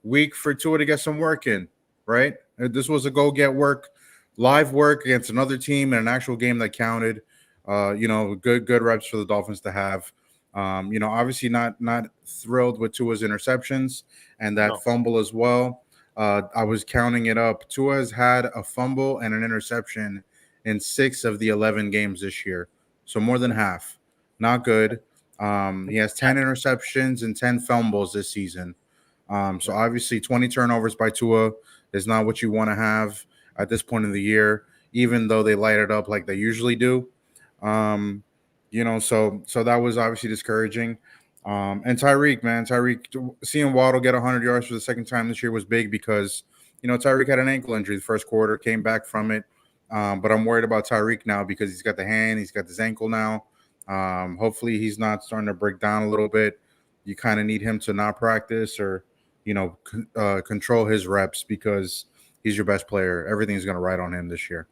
week for Tua to get some work in, right? This was a go get work, live work against another team in an actual game that counted. Good reps for the Dolphins to have. Obviously not thrilled with Tua's interceptions and that fumble as well. I was counting it up. Tua has had a fumble and an interception in 6 of the 11 games this year, so more than half. Not good. He has 10 interceptions and 10 fumbles this season. So obviously 20 turnovers by Tua is not what you want to have at this point of the year, even though they light it up like they usually do. So that was obviously discouraging. And Tyreek, seeing Waddle get 100 yards for the second time this year was big because, Tyreek had an ankle injury the first quarter, came back from it. But I'm worried about Tyreek now because he's got the hand, he's got this ankle now. Hopefully he's not starting to break down a little bit. You kind of need him to not practice or, control his reps because he's your best player. Everything's going to ride on him this year.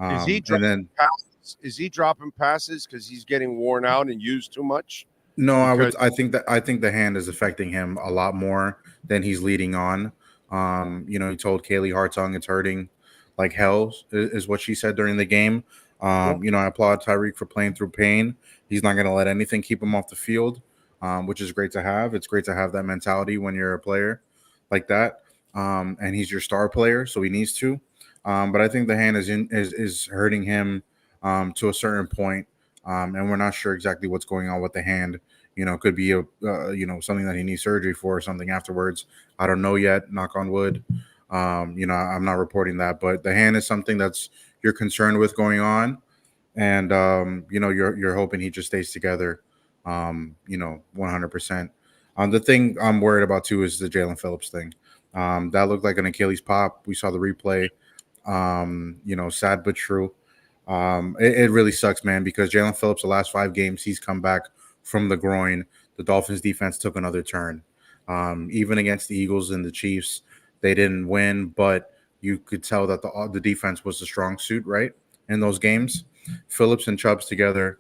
Is he dropping passes because he's getting worn out and used too much? No, I think the hand is affecting him a lot more than he's leading on. He told Kaylee Hartung it's hurting like hell is what she said during the game. I applaud Tyreek for playing through pain. He's not going to let anything keep him off the field, which is great to have. It's great to have that mentality when you're a player like that. And he's your star player, so he needs to. But I think the hand is hurting him to a certain point. And we're not sure exactly what's going on with the hand. Could be something that he needs surgery for or something afterwards. I don't know yet. Knock on wood. I'm not reporting that, but the hand is something that's you're concerned with going on, and you're hoping he just stays together. 100%. The thing I'm worried about too is the Jalen Phillips thing. That looked like an Achilles pop. We saw the replay. Sad but true. It really sucks, man, because Jalen Phillips, the last 5 games, he's come back from the groin. The Dolphins defense took another turn. Even against the Eagles and the Chiefs, they didn't win, but you could tell that the defense was the strong suit, right, in those games. Phillips and Chubbs together,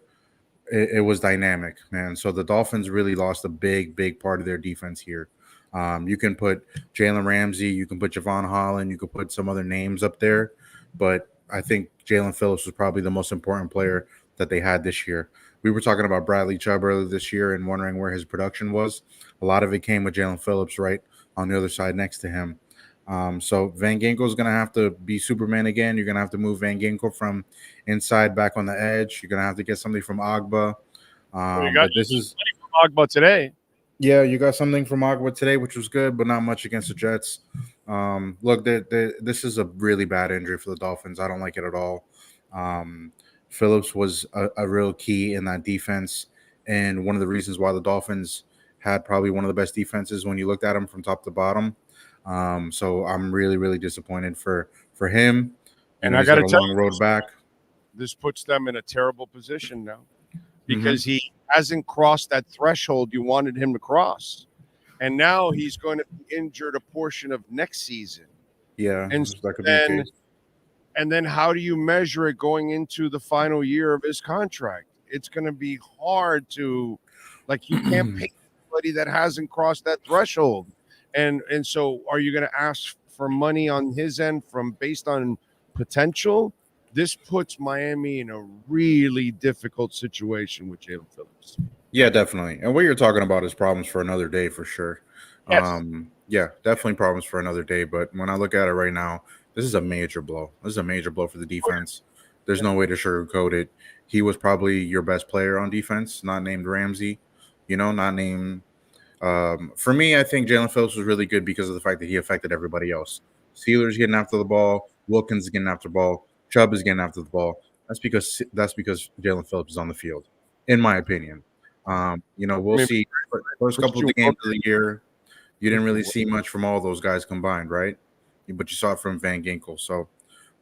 it was dynamic, man. So the Dolphins really lost a big, big part of their defense here. You can put Jalen Ramsey, you can put Jevon Holland, you could put some other names up there, but I think Jalen Phillips was probably the most important player that they had this year. We were talking about Bradley Chubb earlier this year and wondering where his production was. A lot of it came with Jalen Phillips right on the other side next to him. So Van Ginkel is going to have to be Superman again. You're going to have to move Van Ginkel from inside back on the edge. You're going to have to get something from Agba. You got from Agba today. Yeah, you got something from Agba today, which was good, but not much against the Jets. Look, this is a really bad injury for the Dolphins. I don't like it at all. Phillips was a real key in that defense, and one of the reasons why the Dolphins had probably one of the best defenses when you looked at them from top to bottom. So I'm really, really disappointed for him. And I got to tell you, road back. This puts them in a terrible position now because he hasn't crossed that threshold you wanted him to cross. And now he's going to be injured a portion of next season. Yeah. And that could be the case. And then how do you measure it going into the final year of his contract? It's going to be hard to, you can't pay somebody that hasn't crossed that threshold. And so are you going to ask for money on his end based on potential, this puts Miami in a really difficult situation with Jalen Phillips. Yeah, definitely. And what you're talking about is problems for another day for sure. Yes. Yeah, definitely problems for another day. But when I look at it right now, this is a major blow. This is a major blow for the defense. There's no way to sugarcoat it. He was probably your best player on defense, not named Ramsey, not named. For me, I think Jalen Phillips was really good because of the fact that he affected everybody else. Steelers getting after the ball, Wilkens is getting after the ball, Chubb is getting after the ball. That's because Jalen Phillips is on the field, in my opinion. We'll see. First couple of the games of the year, you didn't really see much from all those guys combined, right? But you saw it from Van Ginkel. So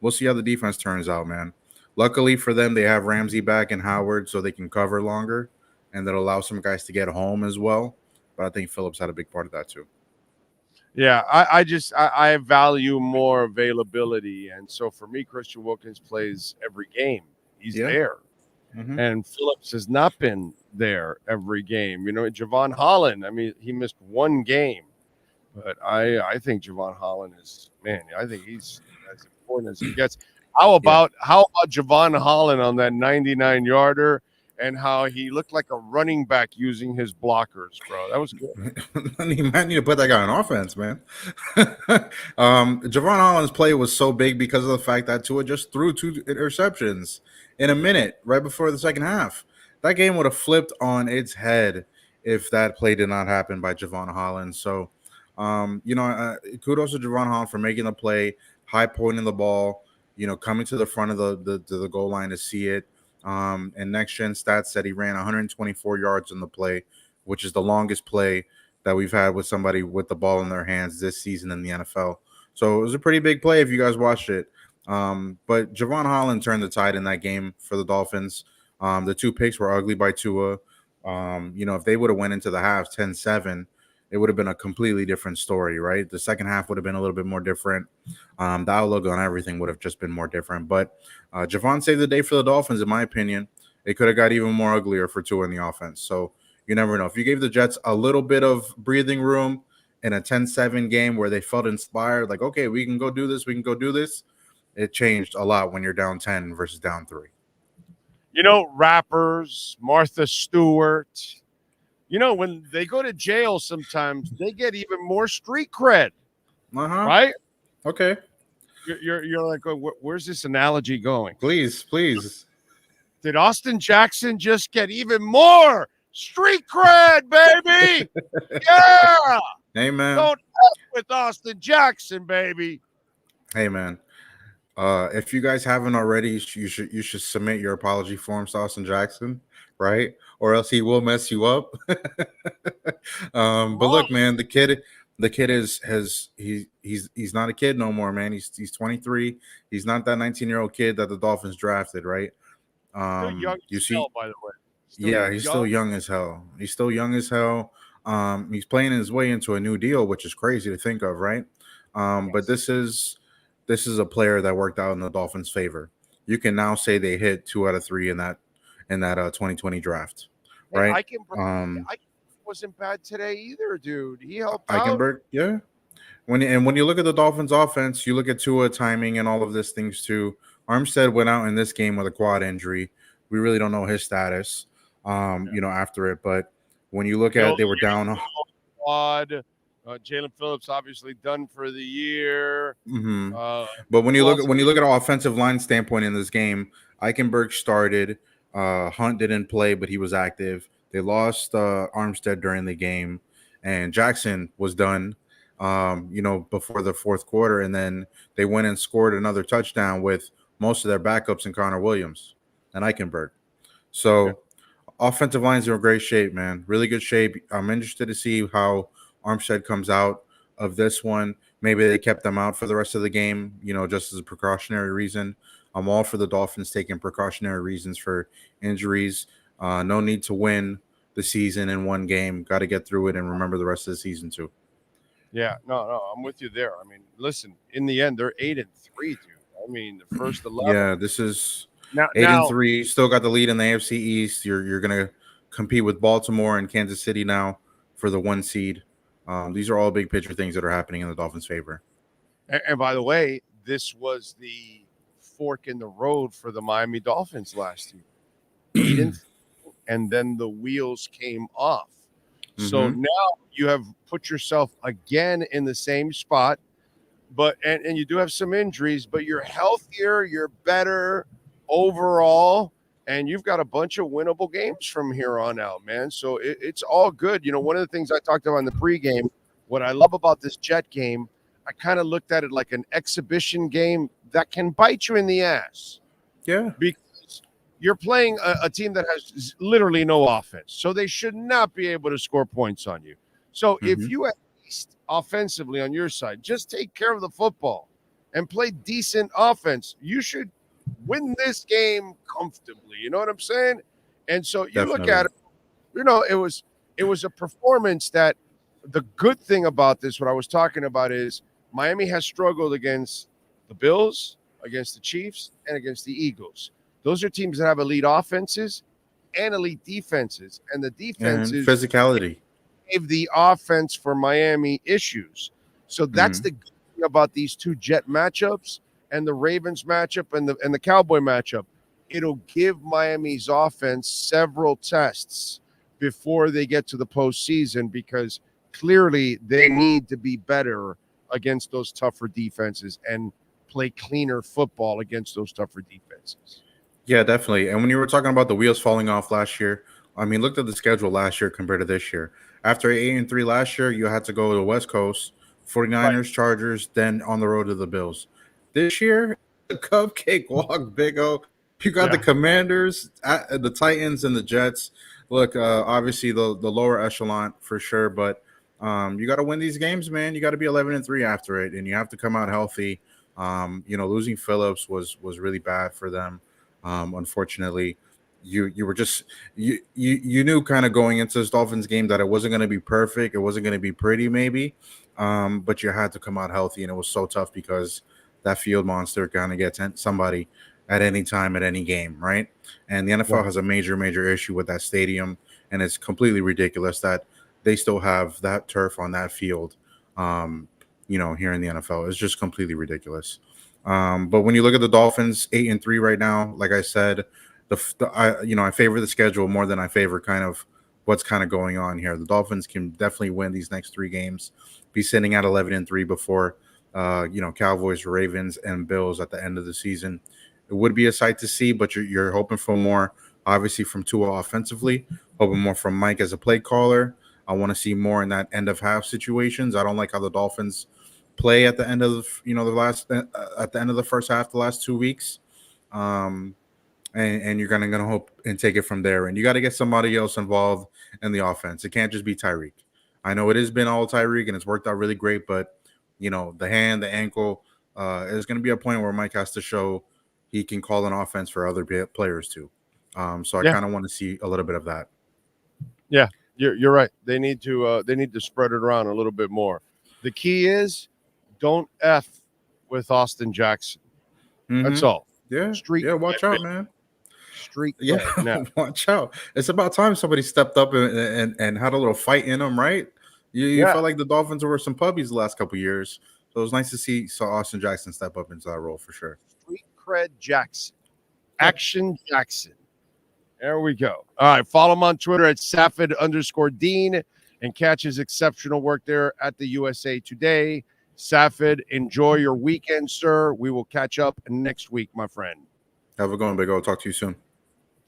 we'll see how the defense turns out, man. Luckily for them, they have Ramsey back and Howard so they can cover longer, and that allows some guys to get home as well. But I think Phillips had a big part of that too. Yeah, I value more availability. And so for me, Christian Wilkins plays every game. He's there. Mm-hmm. And Phillips has not been there every game. Jevon Holland, I mean, he missed one game. But I think Jevon Holland is, man, I think he's as important as he gets. How about Javon Holland on that 99-yarder and how he looked like a running back using his blockers, bro? That was good. You might need to put that guy on offense, man. Javon Holland's play was so big because of the fact that Tua just threw 2 interceptions in a minute right before the second half. That game would have flipped on its head if that play did not happen by Jevon Holland. So, kudos to Javon Holland for making the play, high pointing the ball, coming to the front of the goal line to see it. And Next Gen Stats said he ran 124 yards in the play, which is the longest play that we've had with somebody with the ball in their hands this season in the NFL. So it was a pretty big play if you guys watched it. But Javon Holland turned the tide in that game for the Dolphins. The 2 picks were ugly by Tua. If they would have went into the halves 10-7, it would have been a completely different story, right? The second half would have been a little bit more different. The outlook on everything would have just been more different. But Javon saved the day for the Dolphins, in my opinion. It could have got even more uglier for Tua in the offense. So you never know. If you gave the Jets a little bit of breathing room in a 10-7 game where they felt inspired, like, okay, we can go do this, it changed a lot when you're down 10 versus down 3. Rappers, Martha Stewart, when they go to jail sometimes, they get even more street cred, right? Okay. You're like, where's this analogy going? Please. Did Austin Jackson just get even more street cred, baby? Yeah. Hey, man. Don't F with Austin Jackson, baby. Hey, man. If you guys haven't already, you should submit your apology forms to Austin Jackson, right? Or else he will mess you up. But look, man, the kid he's not a kid no more, man. He's 23. He's not that 19-year-old kid that the Dolphins drafted, right? You see, by the way. He's still young as hell. He's playing his way into a new deal, which is crazy to think of, right? Yes. But this is a player that worked out in the Dolphins' favor. You can now say they hit 2 out of 3 in that 2020 draft, right? Eichenberg wasn't bad today either, dude. He helped Eichenberg, yeah. When you look at the Dolphins' offense, you look at Tua timing and all of these things too. Armstead went out in this game with a quad injury. We really don't know his status, after it. But when you look at it, they were down. Quad. Jalen Phillips obviously done for the year. Mm-hmm. But when you look at our offensive line standpoint in this game, Eichenberg started. Hunt didn't play, but he was active. They lost Armstead during the game, and Jackson was done. Before the fourth quarter, and then they went and scored another touchdown with most of their backups in Connor Williams and Eichenberg. So, offensive lines are in great shape, man. Really good shape. I'm interested to see how Armstead comes out of this one. Maybe they kept them out for the rest of the game, just as a precautionary reason. I'm all for the Dolphins taking precautionary reasons for injuries. No need to win the season in one game. Got to get through it and remember the rest of the season too. Yeah, no, I'm with you there. I mean, listen, in the end, they're 8-3, dude. I mean, the first 11. Yeah, this is 8-3. Still got the lead in the AFC East. You're gonna compete with Baltimore and Kansas City now for the 1 seed. These are all big picture things that are happening in the Dolphins' favor. And by the way, this was the fork in the road for the Miami Dolphins last year. And then the wheels came off. So now you have put yourself again in the same spot, but and you do have some injuries, but you're healthier, you're better overall, and you've got a bunch of winnable games from here on out, man. So it's all good. You know, one of the things I talked about in the pregame, what I love about this Jet game, I kind of looked at it like an exhibition game that can bite you in the ass. Yeah. Because you're playing a team that has literally no offense. So they should not be able to score points on you. So if you at least offensively on your side, just take care of the football and play decent offense, you should win this game comfortably. You know what I'm saying? And so you look at it, you know, it was a performance that the good thing about this, what I was talking about is Miami has struggled against the Bills, against the Chiefs, and against the Eagles. Those are teams that have elite offenses and elite defenses. And the defenses and physicality gave the offense for Miami issues. So that's the good thing about these two Jet matchups and the Ravens matchup and the Cowboy matchup. It'll give Miami's offense several tests before they get to the postseason, because clearly they need to be better against those tougher defenses and play cleaner football against those tougher defenses. Yeah, definitely. And when you were talking about the wheels falling off last year, I mean, look at the schedule last year compared to this year. After 8-3 last year, you had to go to the West Coast, 49ers, Chargers, then on the road to the Bills. This year, the cupcake walk, Big O. You got the Commanders, the Titans, and the Jets. Look, obviously the lower echelon for sure, but you got to win these games, man. You got to be 11-3 after it, and you have to come out healthy. You know, losing Phillips was really bad for them. Unfortunately, you were just you knew kind of going into this Dolphins game that it wasn't going to be perfect, it wasn't going to be pretty, maybe, but you had to come out healthy, and it was so tough because that field monster kind of gets somebody at any time at any game, right? And the NFL has a major issue with that stadium, and it's completely ridiculous that they still have that turf on that field. You know, here in the NFL, it's just completely ridiculous. But when you look at the Dolphins, 8-3 right now, like I said, I favor the schedule more than I favor kind of what's kind of going on here. The Dolphins can definitely win these next 3 games, be sitting at 11-3 before, Cowboys, Ravens, and Bills at the end of the season. It would be a sight to see, but you're hoping for more, obviously, from Tua offensively, hoping more from Mike as a play caller. I want to see more in that end of half situations. I don't like how the Dolphins play at the end of at the end of the first half, the last 2 weeks, and you're gonna hope and take it from there. And you got to get somebody else involved in the offense. It can't just be Tyreek. I know it has been all Tyreek and it's worked out really great, but you know, the hand, the ankle, there's going to be a point where Mike has to show he can call an offense for other players too. So I kind of want to see a little bit of that. Yeah, you're right. They need to spread it around a little bit more. The key is don't F with Austin Jackson. That's all. Yeah. Watch out, man. Watch out. It's about time somebody stepped up and had a little fight in them, right? You felt like the Dolphins were some puppies the last couple of years. So it was nice to see Austin Jackson step up into that role for sure. Street cred Jackson. Action Jackson. There we go. All right. Follow him on Twitter at Safid_Deen and catch his exceptional work there at the USA Today. Safid, enjoy your weekend, sir. We will catch up next week, my friend. Have a good one, Big O. Talk to you soon.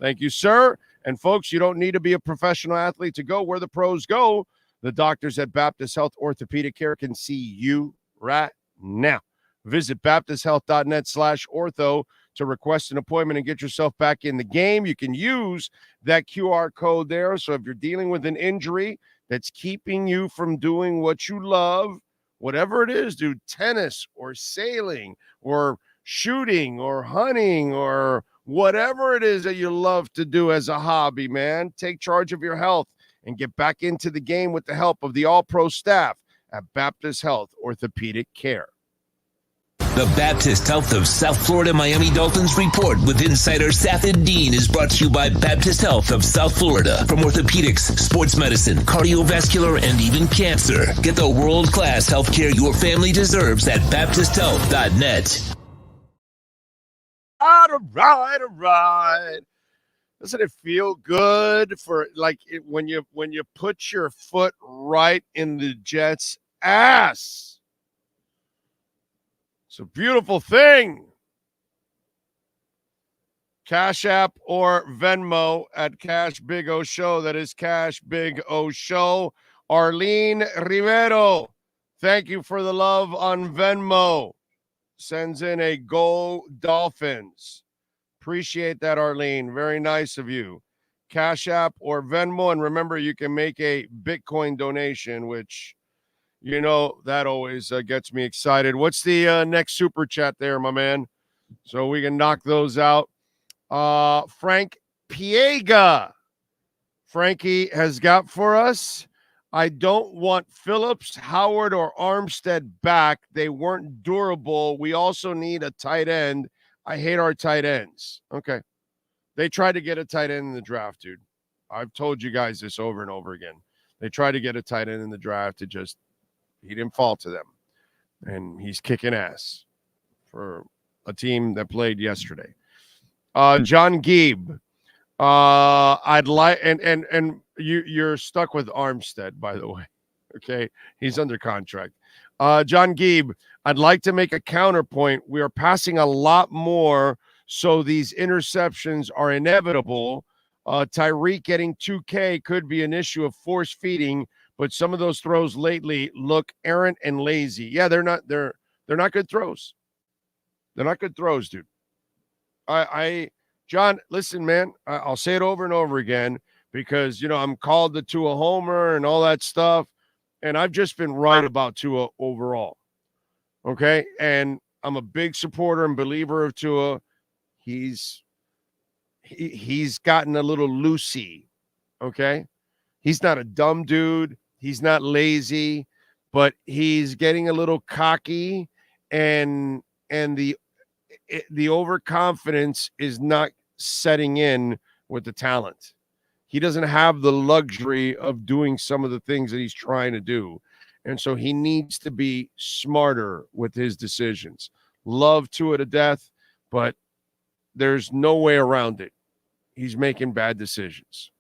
Thank you, sir. And folks, you don't need to be a professional athlete to go where the pros go. The doctors at Baptist Health Orthopedic Care can see you right now. Visit baptisthealth.net/ortho to request an appointment and get yourself back in the game. You can use that QR code there. So if you're dealing with an injury that's keeping you from doing what you love, whatever it is, dude, tennis or sailing or shooting or hunting or whatever it is that you love to do as a hobby, man, take charge of your health and get back into the game with the help of the all-pro staff at Baptist Health Orthopedic Care. The Baptist Health of South Florida Miami Dolphins Report with insider Safid Deen is brought to you by Baptist Health of South Florida. From orthopedics, sports medicine, cardiovascular, and even cancer. Get the world-class healthcare your family deserves at baptisthealth.net. All right. Doesn't it feel good for when you put your foot right in the Jets' ass? It's a beautiful thing. Cash App or Venmo at Cash Big O Show. That is Cash Big O Show. Arlene Rivero, thank you for the love on Venmo. Sends in a Go Dolphins. Appreciate that, Arlene. Very nice of you. Cash App or Venmo. And remember, you can make a Bitcoin donation, which, that always gets me excited. What's the next super chat there, my man? So we can knock those out. Frank Piega. Frankie has got for us. I don't want Phillips, Howard, or Armstead back. They weren't durable. We also need a tight end. I hate our tight ends. Okay. They tried to get a tight end in the draft, dude. I've told you guys this over and over again. They tried to get a tight end in the draft. He didn't fall to them. And he's kicking ass for a team that played yesterday. John Geeb. I'd like, and you're stuck with Armstead, by the way. Okay. He's under contract. John Geeb, I'd like to make a counterpoint. We are passing a lot more, so these interceptions are inevitable. Tyreek getting 2K could be an issue of force feeding, but some of those throws lately look errant and lazy. Yeah, they're not good throws. They're not good throws, dude. John, listen, man, I'll say it over and over again because, I'm called the Tua homer and all that stuff. And I've just been right about Tua overall. Okay. And I'm a big supporter and believer of Tua. He's gotten a little loosey. Okay. He's not a dumb dude. He's not lazy, but he's getting a little cocky and the overconfidence is not setting in with the talent. He doesn't have the luxury of doing some of the things that he's trying to do. And so he needs to be smarter with his decisions. Love Tua to death, but there's no way around it. He's making bad decisions.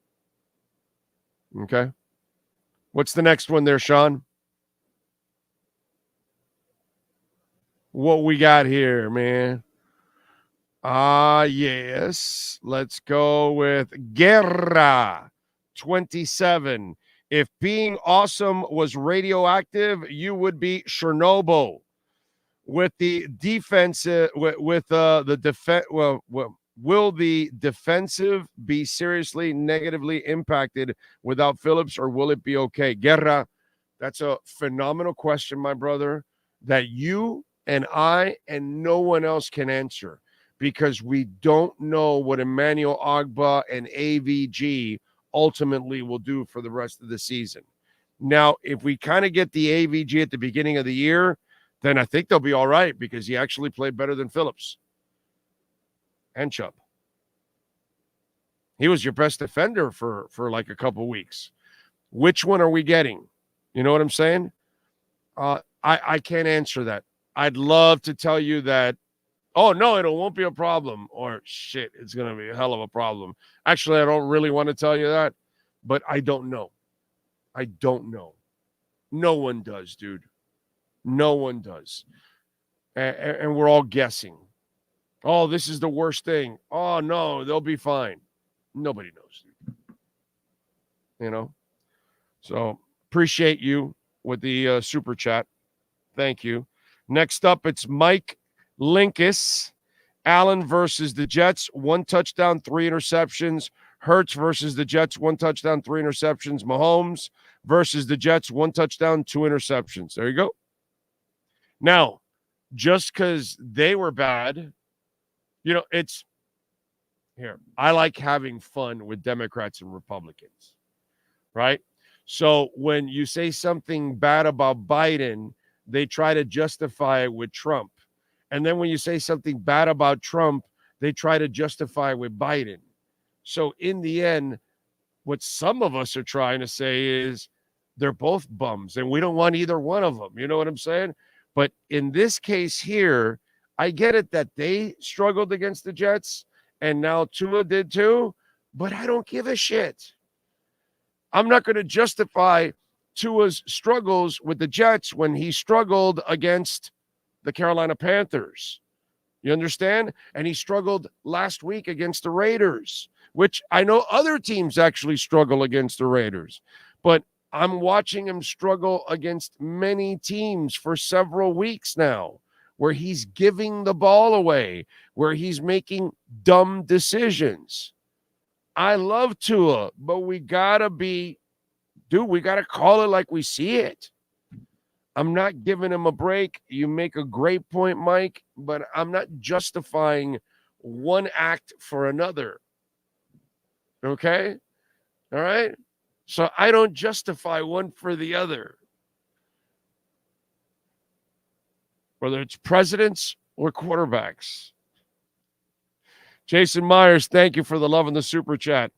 Okay. What's the next one there, Sean? What we got here, man? Yes. Let's go with Guerra 27. If being awesome was radioactive, you would be Chernobyl. With the defensive, the defense, will the defensive be seriously negatively impacted without Phillips, or will it be okay? Guerra, that's a phenomenal question, my brother, that you and I and no one else can answer, because we don't know what Emmanuel Ogbah and AVG ultimately will do for the rest of the season. Now, if we kind of get the AVG at the beginning of the year, then I think they'll be all right, because he actually played better than Phillips and Chubb. He was your best defender for like a couple weeks. Which one are we getting? You know what I'm saying? I can't answer that. I'd love to tell you that, oh, no, it won't be a problem, or shit, it's going to be a hell of a problem. Actually, I don't really want to tell you that, but I don't know. I don't know. No one does, dude. No one does. And we're all guessing. Oh, this is the worst thing. Oh, no, they'll be fine. Nobody knows, dude. You know? So appreciate you with the super chat. Thank you. Next up, it's Mike Linkus. Allen versus the Jets, 1 touchdown, 3 interceptions. Hurts versus the Jets, 1 touchdown, 3 interceptions. Mahomes versus the Jets, 1 touchdown, 2 interceptions. There you go. Now, just because they were bad, it's here. I like having fun with Democrats and Republicans, right? So when you say something bad about Biden, they try to justify it with Trump. And then when you say something bad about Trump, they try to justify it with Biden. So in the end, what some of us are trying to say is they're both bums and we don't want either one of them. You know what I'm saying? But in this case here, I get it that they struggled against the Jets, and now Tua did too, but I don't give a shit. I'm not going to justify Tua's struggles with the Jets when he struggled against the Carolina Panthers. You understand? And he struggled last week against the Raiders, which I know other teams actually struggle against the Raiders. But I'm watching him struggle against many teams for several weeks now, where he's giving the ball away, where he's making dumb decisions. I love Tua, but we got to call it like we see it. I'm not giving him a break. You make a great point, Mike, but I'm not justifying one act for another. Okay? All right? So I don't justify one for the other. Whether it's presidents or quarterbacks. Jason Myers, thank you for the love in the super chat.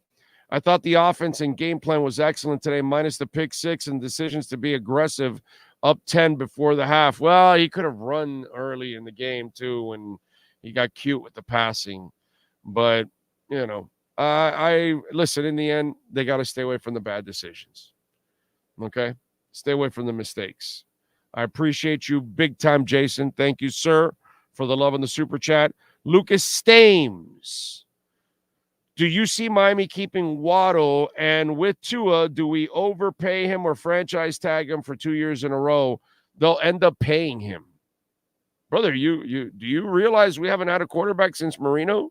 I thought the offense and game plan was excellent today, minus the pick six and decisions to be aggressive up 10 before the half. Well, he could have run early in the game, too, when he got cute with the passing. But, you know, I listen, in the end, they got to stay away from the bad decisions. Okay? Stay away from the mistakes. I appreciate you big time, Jason. Thank you, sir, for the love in the super chat. Lucas Stames. Do you see Miami keeping Waddle? And with Tua, do we overpay him or franchise tag him for 2 years in a row? They'll end up paying him. Brother, do you realize we haven't had a quarterback since Marino?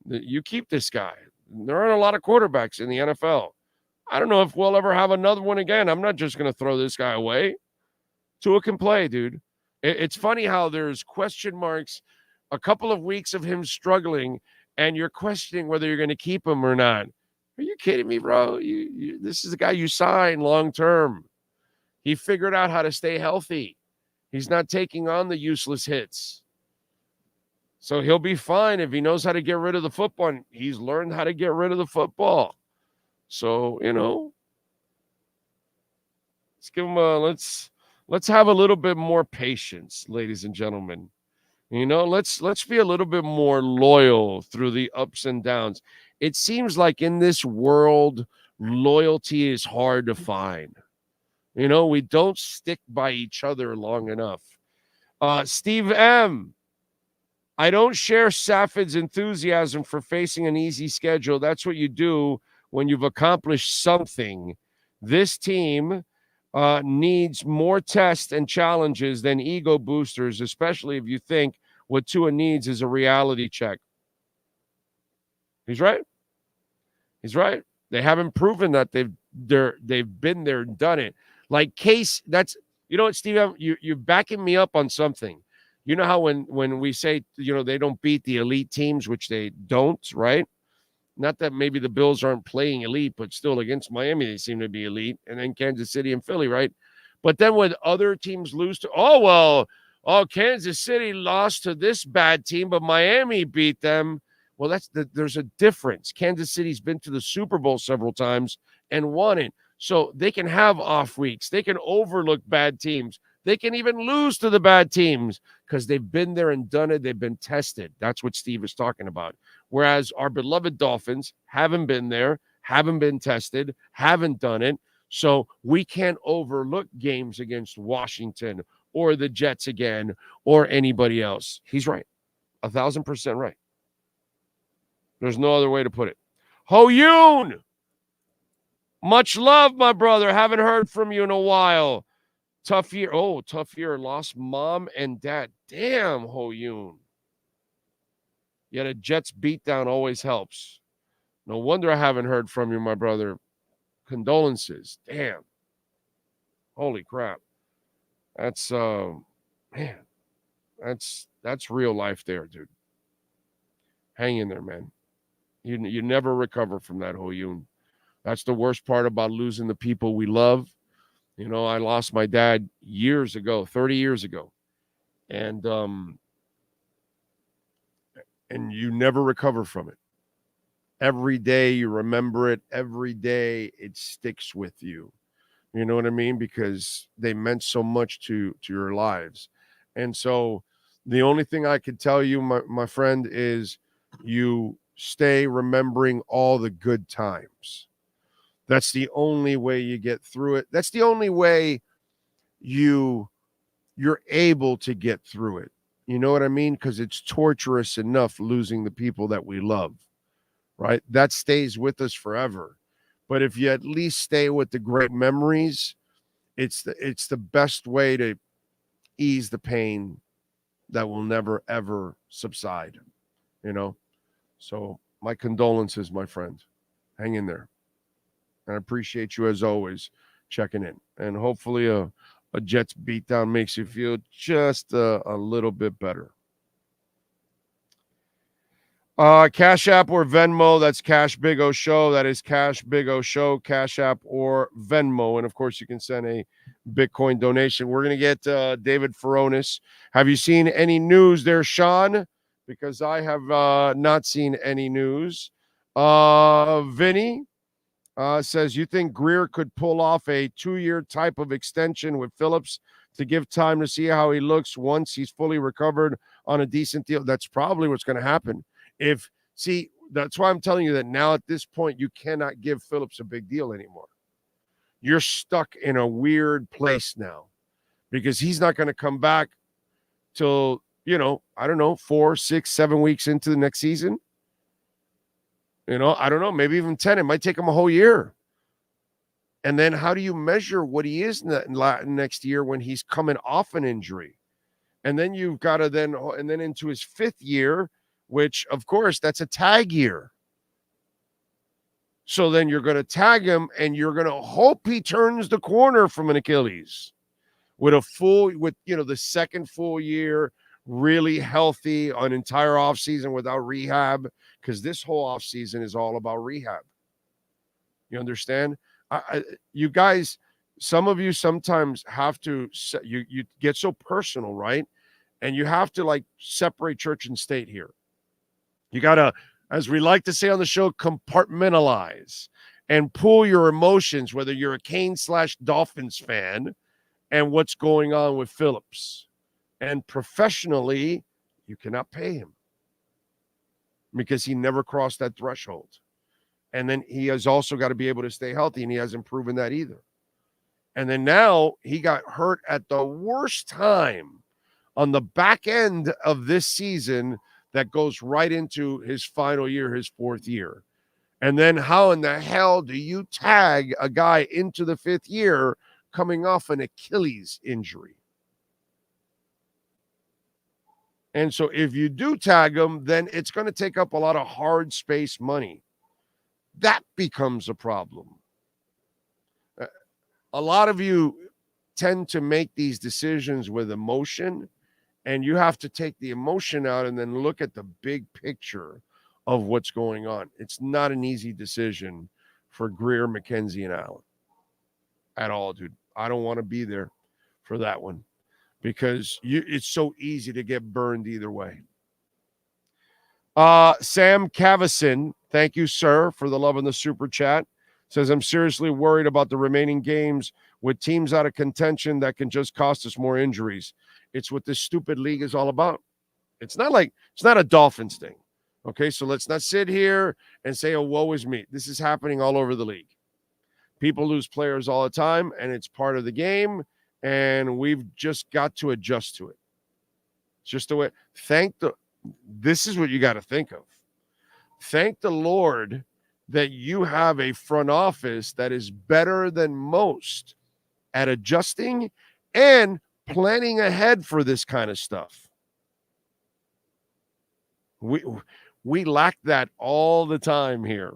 You keep this guy. There aren't a lot of quarterbacks in the NFL. I don't know if we'll ever have another one again. I'm not just going to throw this guy away. Tua can play, dude. It's funny how there's question marks, a couple of weeks of him struggling, and you're questioning whether you're going to keep him or not. Are you kidding me, bro? This is the guy you signed long-term. He figured out how to stay healthy. He's not taking on the useless hits. So he'll be fine if he knows how to get rid of the football. And he's learned how to get rid of the football. So, you know, let's give him let's have a little bit more patience, ladies and gentlemen. You know, let's be a little bit more loyal through the ups and downs. It seems like in this world, loyalty is hard to find. You know, we don't stick by each other long enough. Steve M. I don't share Safid's enthusiasm for facing an easy schedule. That's what you do when you've accomplished something. This team needs more tests and challenges than ego boosters, especially if you think what Tua needs is a reality check. He's right. He's right. They haven't proven that they've been there and done it. Like Case, that's, you know what, Steve, you're backing me up on something. You know how when we say, you know, they don't beat the elite teams, which they don't, right? Not that maybe the Bills aren't playing elite, but still against Miami, they seem to be elite. And then Kansas City and Philly, right? But then when other teams lose to, Kansas City lost to this bad team, but Miami beat them. Well, there's a difference. Kansas City's been to the Super Bowl several times and won it. So they can have off weeks. They can overlook bad teams. They can even lose to the bad teams because they've been there and done it. They've been tested. That's what Steve is talking about. Whereas our beloved Dolphins haven't been there, haven't been tested, haven't done it. So we can't overlook games against Washington or the Jets again or anybody else. He's right. 1,000% right. There's no other way to put it. Ho Yoon! Much love, my brother. Haven't heard from you in a while. Tough year. Oh, tough year. Lost mom and dad. Damn, Ho Yoon. Yet a Jets beatdown always helps. No wonder I haven't heard from you, my brother. Condolences. Damn. Holy crap. That's man. That's real life there, dude. Hang in there, man. You never recover from that, Ho Yoon. That's the worst part about losing the people we love. You know, I lost my dad years ago, 30 years ago. And you never recover from it. Every day you remember it. Every day it sticks with you. You know what I mean? Because they meant so much to your lives. And so The only thing I can tell you, my friend, is you stay remembering all the good times. That's the only way you get through it. That's the only way you're able to get through it. You know what I mean? Because it's torturous enough losing the people that we love, right? That stays with us forever. But if you at least stay with the great memories, it's the best way to ease the pain that will never, ever subside, you know? So my condolences, my friend. Hang in there. And I appreciate you, as always, checking in. And hopefully a Jets beatdown makes you feel just a little bit better. Cash App or Venmo, that's Cash Big O Show. That is Cash Big O Show, Cash App or Venmo. And, of course, you can send a Bitcoin donation. We're going to get David Fones. Have you seen any news there, Sean? Because I have not seen any news. Vinny says, you think Greer could pull off a 2-year type of extension with Phillips to give time to see how he looks once he's fully recovered on a decent deal? That's probably what's going to happen. That's why I'm telling you that now at this point, you cannot give Phillips a big deal anymore. You're stuck in a weird place now because he's not going to come back till, I don't know, 4, 6, 7 weeks into the next season. I don't know, maybe even 10. It might take him a whole year. And then how do you measure what he is next year when he's coming off an injury? And then you've got to then into his 5th year, which, of course, that's a tag year. So then you're going to tag him, and you're going to hope he turns the corner from an Achilles with the second full year, really healthy, an entire offseason without rehab, because this whole offseason is all about rehab. You understand? You guys, some of you sometimes have to, you get so personal, right? And you have to separate church and state here. You got to, as we like to say on the show, compartmentalize and pull your emotions, whether you're a Canes/Dolphins fan, and what's going on with Phillips. And professionally, you cannot pay him because he never crossed that threshold. And then he has also got to be able to stay healthy, and he hasn't proven that either. And then now he got hurt at the worst time on the back end of this season that goes right into his final year, his 4th year. And then how in the hell do you tag a guy into the 5th year coming off an Achilles injury? And so if you do tag him, then it's going to take up a lot of hard space money. That becomes a problem. A lot of you tend to make these decisions with emotion, and you have to take the emotion out and then look at the big picture of what's going on. It's not an easy decision for Greer, McKenzie, and Allen at all, dude. I don't want to be there for that one because it's so easy to get burned either way. Sam Cavison, thank you, sir, for the love in the super chat. Says, I'm seriously worried about the remaining games with teams out of contention that can just cost us more injuries. It's what this stupid league is all about. It's not a Dolphins thing. Okay, so let's not sit here and say, oh, woe is me. This is happening all over the league. People lose players all the time, and it's part of the game, and we've just got to adjust to it. It's just the way. This is what you got to think of. Thank the Lord that you have a front office that is better than most at adjusting and planning ahead for this kind of stuff. We lack that all the time here,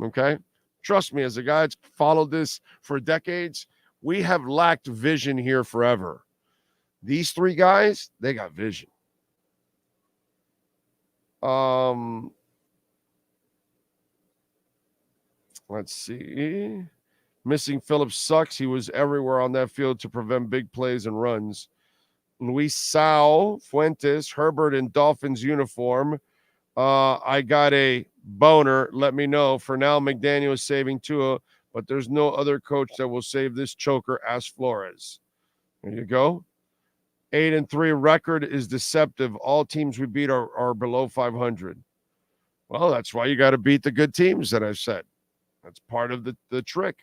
okay? Trust me, as a guy that's followed this for decades, we have lacked vision here forever. These 3 guys, they got vision. Let's see. Missing Phillips sucks. He was everywhere on that field to prevent big plays and runs. Luis Sao, Fuentes, Herbert in Dolphins uniform. I got a boner. Let me know. For now, McDaniel is saving Tua, but there's no other coach that will save this choker. Ask Flores. There you go. 8-3 record is deceptive. All teams we beat are below 500. Well, that's why you got to beat the good teams that I've said. That's part of the trick.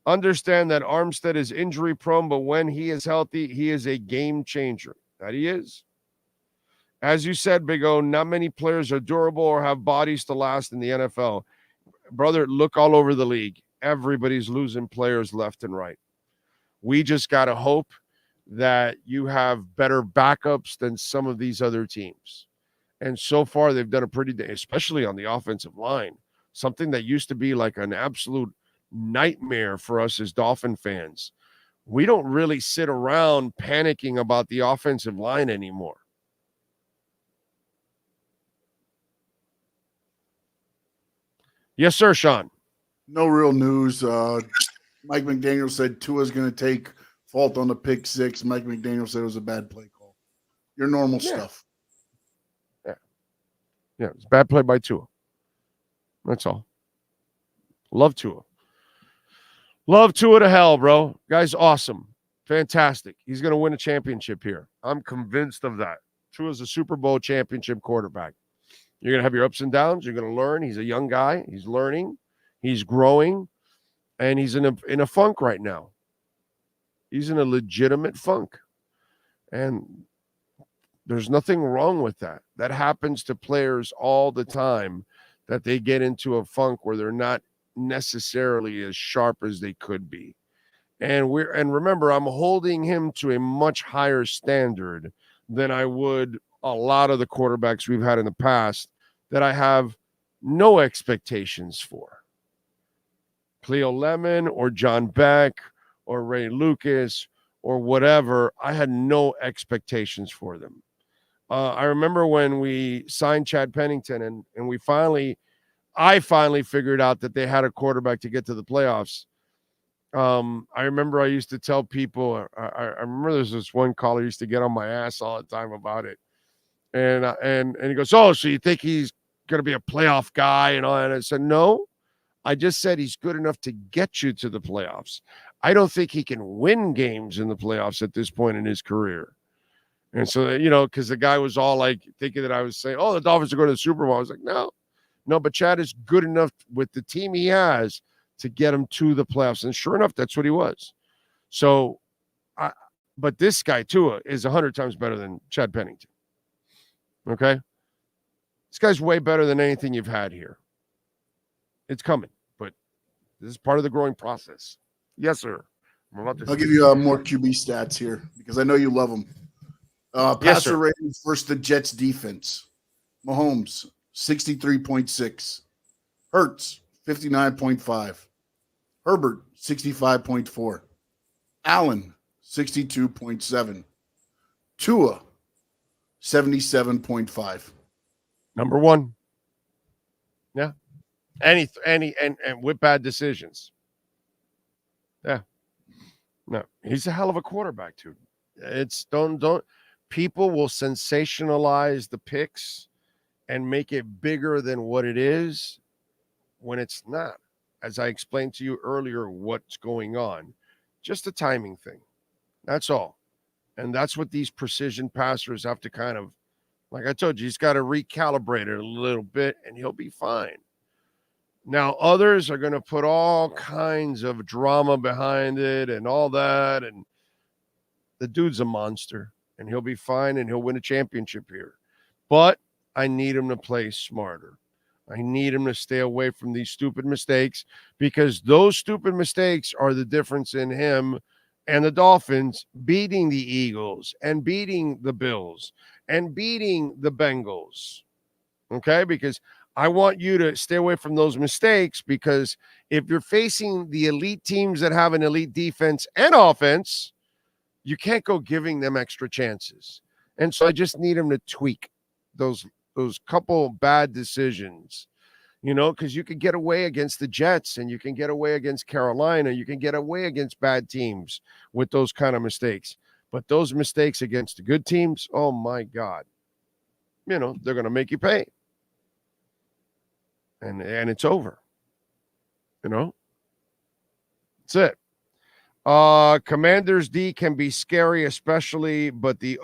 Understand that Armstead is injury prone, but when he is healthy, he is a game changer. That he is. As you said, Big O, not many players are durable or have bodies to last in the NFL. Brother, look all over the league. Everybody's losing players left and right. We just got to hope that you have better backups than some of these other teams. And so far, they've done a pretty day, especially on the offensive line, something that used to be like an absolute nightmare for us as Dolphin fans. We don't really sit around panicking about the offensive line anymore. Yes, sir, Sean. No real news. Mike McDaniel said Tua's going to take fault on the pick six. Mike McDaniel said it was a bad play call. Your normal stuff. Yeah, it's a bad play by Tua. That's all. Love Tua. Love Tua to hell, bro. Guy's awesome. Fantastic. He's going to win a championship here. I'm convinced of that. Tua's a Super Bowl championship quarterback. You're going to have your ups and downs. You're going to learn. He's a young guy. He's learning. He's growing. And he's in a funk right now. He's in a legitimate funk. And there's nothing wrong with that. That happens to players all the time, that they get into a funk where they're not necessarily as sharp as they could be. And remember, I'm holding him to a much higher standard than I would a lot of the quarterbacks we've had in the past that I have no expectations for. Cleo Lemon or John Beck or Ray Lucas or whatever, I had no expectations for them. I remember when we signed Chad Pennington and I finally figured out that they had a quarterback to get to the playoffs. I remember I used to tell people, I remember there's this one caller used to get on my ass all the time about it. And he goes, oh, so you think he's going to be a playoff guy and all that? And I said, no, I just said he's good enough to get you to the playoffs. I don't think he can win games in the playoffs at this point in his career. And so, because the guy was all like thinking that I was saying, oh, the Dolphins are going to the Super Bowl. I was like, no, but Chad is good enough with the team he has to get him to the playoffs. And sure enough, that's what he was. So, but this guy, Tua, is 100 times better than Chad Pennington. Okay? This guy's way better than anything you've had here. It's coming, but this is part of the growing process. Yes, sir. I'll give you more QB stats here because I know you love them. Passer rating versus the Jets defense. Mahomes, 63.6. Hurts, 59.5. Herbert, 65.4. Allen, 62.7. Tua, 77.5. Number one. Yeah. And with bad decisions. Yeah. No, he's a hell of a quarterback, dude. It's don't people will sensationalize the picks and make it bigger than what it is when it's not. As I explained to you earlier, what's going on. Just a timing thing. That's all. And that's what these precision passers have to kind of, like I told you, he's got to recalibrate it a little bit and he'll be fine. Now, others are going to put all kinds of drama behind it and all that. And the dude's a monster and he'll be fine and he'll win a championship here. But I need him to play smarter. I need him to stay away from these stupid mistakes because those stupid mistakes are the difference in him and the Dolphins beating the Eagles and beating the Bills and beating the Bengals. Okay? Because I want you to stay away from those mistakes because if you're facing the elite teams that have an elite defense and offense, you can't go giving them extra chances. And so I just need him to tweak those couple bad decisions, because you can get away against the Jets and you can get away against Carolina. You can get away against bad teams with those kind of mistakes. But those mistakes against the good teams, oh, my God, they're going to make you pay. And it's over. That's it. Commanders D can be scary, especially, but the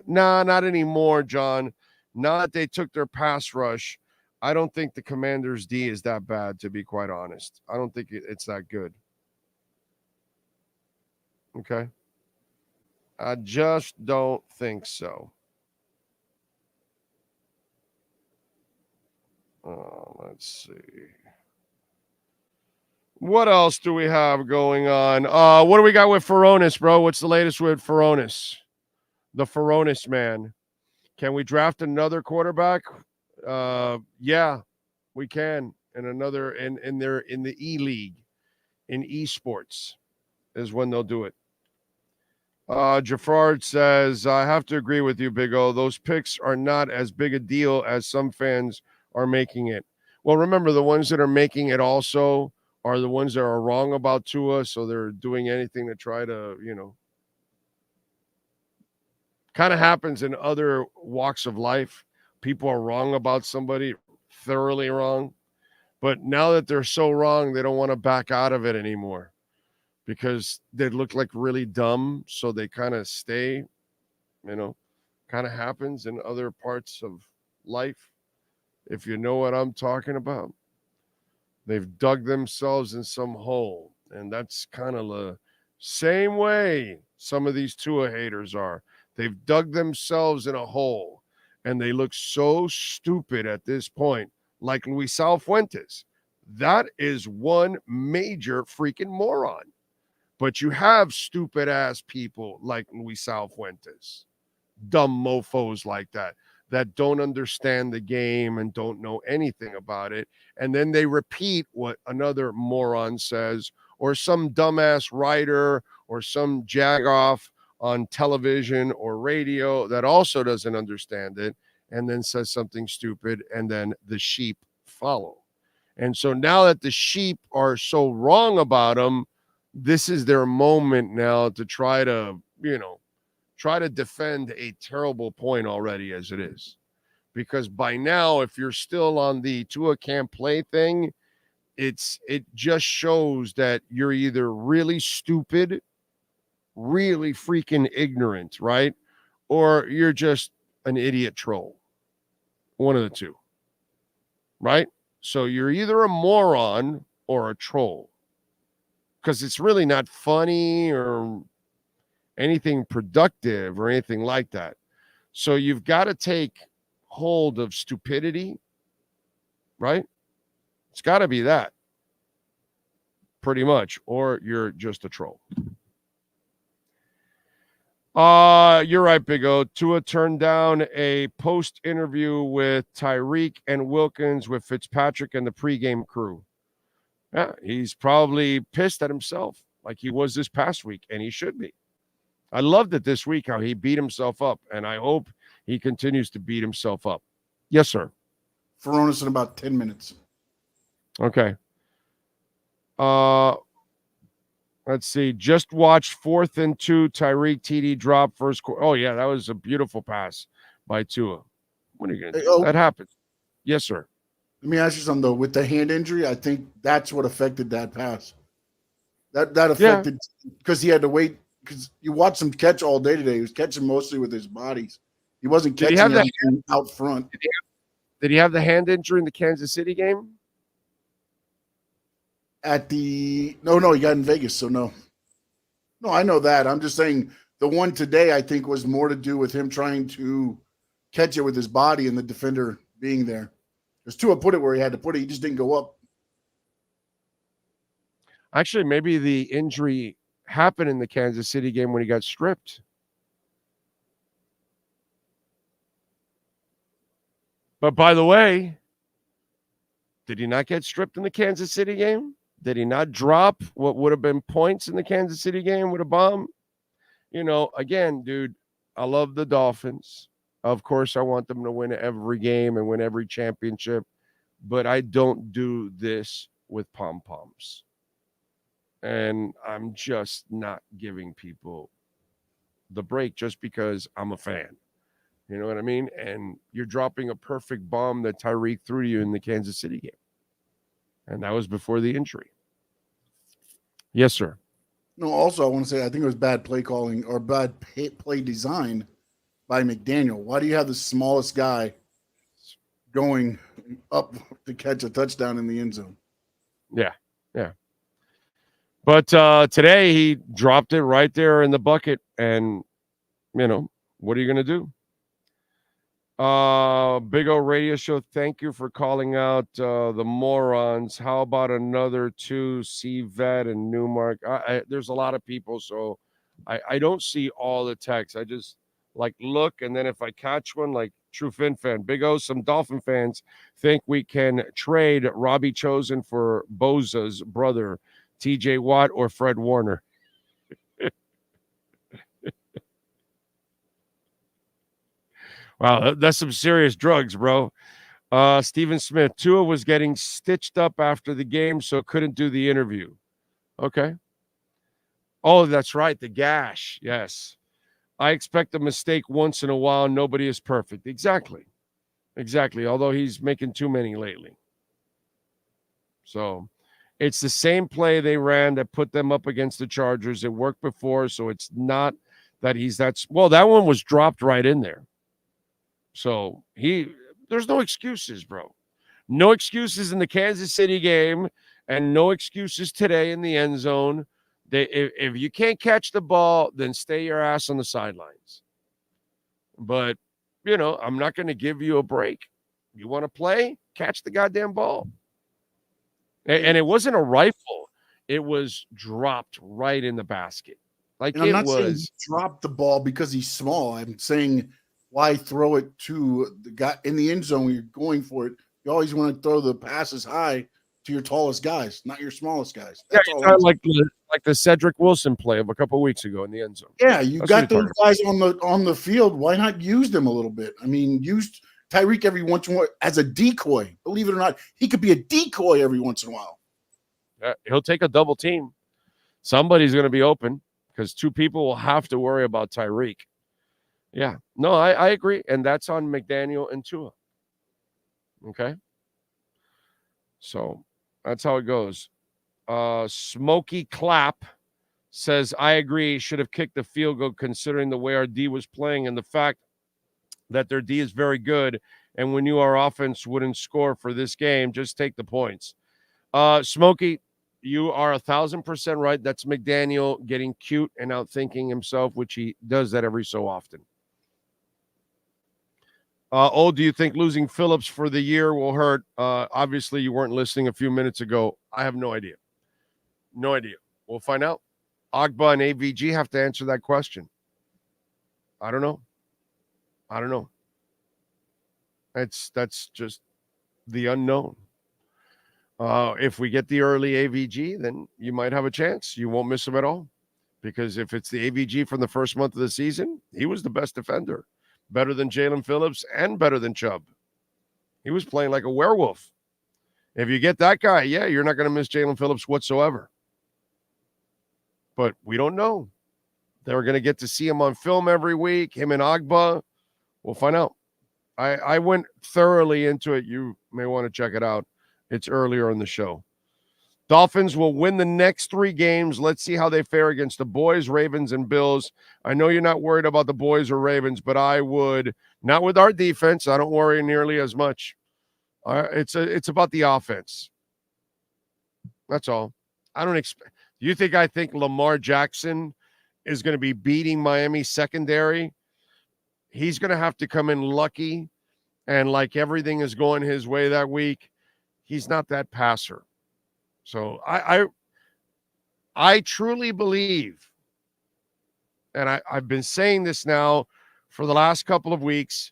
not anymore, John. Now that they took their pass rush, I don't think the Commanders D is that bad, to be quite honest. I don't think it's that good. Okay. I just don't think so. Let's see. What else do we have going on? What do we got with Furones, bro? What's the latest with Furones? The Furones man. Can we draft another quarterback? Yeah, we can. And another in the E League, in esports, is when they'll do it. Jafard says, I have to agree with you, Big O. Those picks are not as big a deal as some fans are making it. Well, remember, the ones that are making it also are the ones that are wrong about Tua, so they're doing anything to try to, kind of happens in other walks of life. People are wrong about somebody, thoroughly wrong. But now that they're so wrong, they don't want to back out of it anymore because they look like really dumb, so they kind of stay, kind of happens in other parts of life, if you know what I'm talking about. They've dug themselves in some hole, and that's kind of the same way some of these Tua haters are. They've dug themselves in a hole, and they look so stupid at this point, like Luis Fuentes. That is one major freaking moron. But you have stupid-ass people like Luis Fuentes, dumb mofos like that don't understand the game and don't know anything about it. And then they repeat what another moron says, or some dumbass writer or some jagoff on television or radio that also doesn't understand it and then says something stupid, and then the sheep follow. And so now that the sheep are so wrong about them, this is their moment now to try to defend a terrible point already as it is. Because by now, if you're still on the Tua can't play thing, it just shows that you're either really stupid, really freaking ignorant, right? Or you're just an idiot troll. One of the two, right? So you're either a moron or a troll. Because it's really not funny or anything productive or anything like that. So you've got to take hold of stupidity, right? It's got to be that, pretty much, or you're just a troll. You're right, Big O. Tua turned down a post interview with Tyreek and Wilkens with Fitzpatrick and the pregame crew. Yeah, he's probably pissed at himself like he was this past week, and he should be. I loved it this week how he beat himself up, and I hope he continues to beat himself up. Yes, sir. Furones in about 10 minutes. Okay. Let's see. Just watch 4th and 2. Tyreek TD drop first quarter. Oh, yeah, that was a beautiful pass by Tua. What are you going to do? That happened. Yes, sir. Let me ask you something, though. With the hand injury, I think that's what affected that pass. That affected because he had to wait. Because you watched him catch all day today. He was catching mostly with his bodies. He wasn't catching out front. Did he have the hand injury in the Kansas City game? No, he got in Vegas, so no. No, I know that. I'm just saying the one today I think was more to do with him trying to catch it with his body and the defender being there. Because Tua put it where he had to put it. He just didn't go up. Actually, maybe the injury happened in the Kansas City game when he got stripped. But by the way, did he not get stripped in the Kansas City game? Did he not drop what would have been points in the Kansas City game with a bomb? Again, dude, I love the Dolphins. Of course, I want them to win every game and win every championship, but I don't do this with pom-poms. And I'm just not giving people the break just because I'm a fan. You know what I mean? And you're dropping a perfect bomb that Tyreek threw to you in the Kansas City game. And that was before the injury. Yes, sir. No, also I want to say I think it was bad play calling or bad play design by McDaniel. Why do you have the smallest guy going up to catch a touchdown in the end zone? Yeah. But today he dropped it right there in the bucket, and what are you going to do? Big O Radio Show, thank you for calling out the morons. How about another 2, C-Vet and Newmark? There's a lot of people, so I don't see all the texts. I just look, and then if I catch one, like True Fin fan, Big O, some Dolphin fans think we can trade Robbie Chosen for Boza's brother, TJ Watt or Fred Warner. Wow, that's some serious drugs, bro. Stephen Smith, Tua was getting stitched up after the game, so couldn't do the interview. Okay. Oh, that's right, the gash. Yes. I expect a mistake once in a while. Nobody is perfect. Exactly. Although he's making too many lately. So it's the same play they ran that put them up against the Chargers. It worked before, so it's not that he's that. Well, that one was dropped right in there. So there's no excuses, bro. No excuses in the Kansas City game and no excuses today in the end zone. If you can't catch the ball, then stay your ass on the sidelines. But, I'm not going to give you a break. You want to play? Catch the goddamn ball. And it wasn't a rifle. It was dropped right in the basket. I'm not saying he dropped the ball because he's small. I'm saying why throw it to the guy in the end zone when you're going for it? You always want to throw the passes high to your tallest guys, not your smallest guys. That's all kind of like the Cedric Wilson play of a couple of weeks ago in the end zone. Yeah, That's got those guys on the field. Why not use them a little bit? I mean, use Tyreek every once in a while as a decoy. Believe it or not, he could be a decoy every once in a while. He'll take a double team. Somebody's going to be open because 2 people will have to worry about Tyreek. Yeah. No, I agree. And that's on McDaniel and Tua. Okay. So that's how it goes. Smokey Clap says, I agree. Should have kicked the field goal considering the way our D was playing and the fact that their D is very good. And we knew our offense wouldn't score for this game. Just take the points. Smokey, you are 1,000% right. That's McDaniel getting cute and outthinking himself, which he does that every so often. Do you think losing Phillips for the year will hurt? Obviously, you weren't listening a few minutes ago. I have no idea. No idea. We'll find out. Agba and AVG have to answer that question. I don't know. That's just the unknown. If we get the early AVG, then you might have a chance. You won't miss him at all. Because if it's the AVG from the first month of the season, he was the best defender. Better than Jalen Phillips and better than Chubb. He was playing like a werewolf. If you get that guy, yeah, you're not going to miss Jalen Phillips whatsoever. But we don't know. They're going to get to see him on film every week, him and Agba. We'll find out. I went thoroughly into it. You may want to check it out. It's earlier in the show. Dolphins will win the next 3 games. Let's see how they fare against the boys, Ravens, and Bills. I know you're not worried about the boys or Ravens, but I would. Not with our defense. I don't worry nearly as much. It's about the offense. That's all. I don't expect. You think I think Lamar Jackson is going to be beating Miami secondary? He's going to have to come in lucky, and like everything is going his way that week. He's not that passer. So I truly believe, and I've been saying this now for the last couple of weeks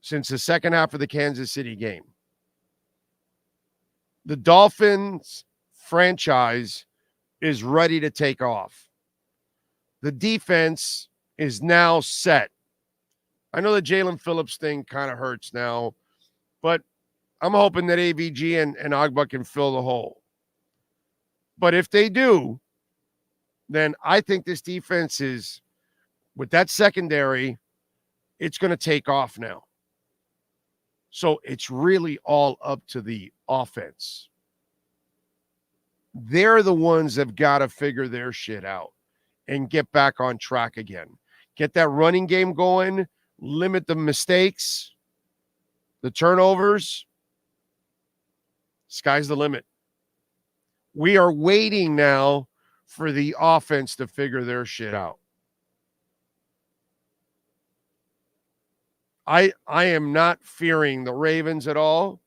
since the second half of the Kansas City game. The Dolphins franchise is ready to take off. The defense is now set. I know the Jalen Phillips thing kind of hurts now, but I'm hoping that AVG and Agba can fill the hole. But if they do, then I think this defense is, with that secondary, it's going to take off now. So it's really all up to the offense. They're the ones that have got to figure their shit out and get back on track again. Get that running game going, limit the mistakes, the turnovers. Sky's the limit. We are waiting now for the offense to figure their shit out. I am not fearing the Ravens at all.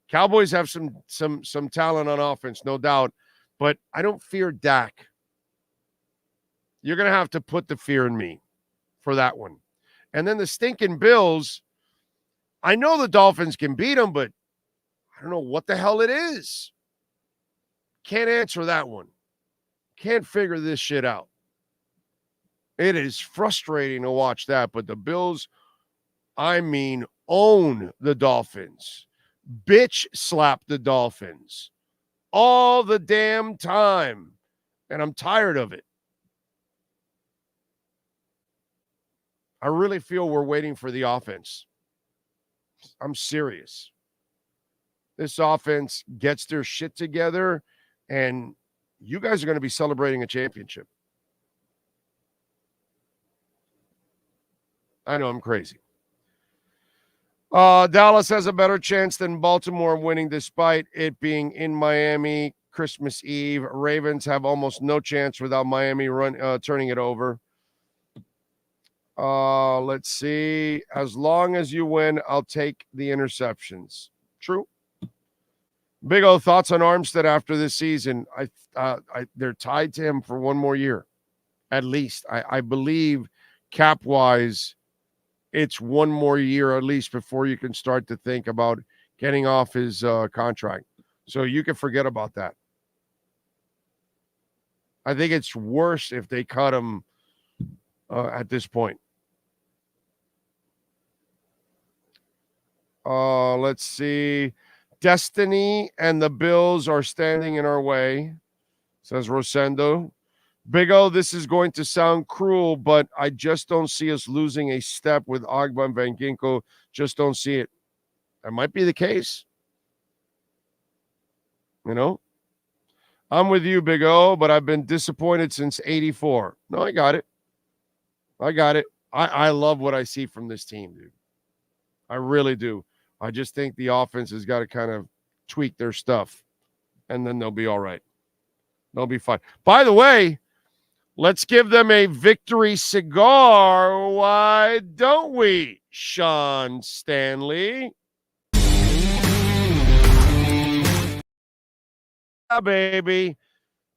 Cowboys have some talent on offense, no doubt, but I don't fear Dak. You're going to have to put the fear in me for that one. And then the stinking Bills, I know the Dolphins can beat them, but I don't know what the hell it is. Can't answer that one. Can't figure this shit out. It is frustrating to watch that, but the Bills, I mean, own the Dolphins. Bitch slap the Dolphins all the damn time. And I'm tired of it. I really feel we're waiting for the offense. I'm serious. This offense gets their shit together, and you guys are going to be celebrating a championship. I know I'm crazy. Dallas has a better chance than Baltimore winning despite it being in Miami Christmas Eve. Ravens have almost no chance without Miami turning it over. Let's see. As long as you win, I'll take the interceptions. True. Big O, thoughts on Armstead after this season? They're tied to him for one more year, at least. I believe cap-wise, it's one more year at least before you can start to think about getting off his contract. So you can forget about that. I think it's worse if they cut him at this point. Let's see. Destiny and the Bills are standing in our way, says Rosendo. Big O, this is going to sound cruel, but I just don't see us losing a step with Agba and Van Ginkel. Just don't see it. That might be the case. You know? I'm with you, Big O, but I've been disappointed since 84. No, I got it. I love what I see from this team, dude. I really do. I just think the offense has got to kind of tweak their stuff, and then they'll be all right. They'll be fine. By the way, let's give them a victory cigar. Why don't we, Sean Stanley? Yeah, baby.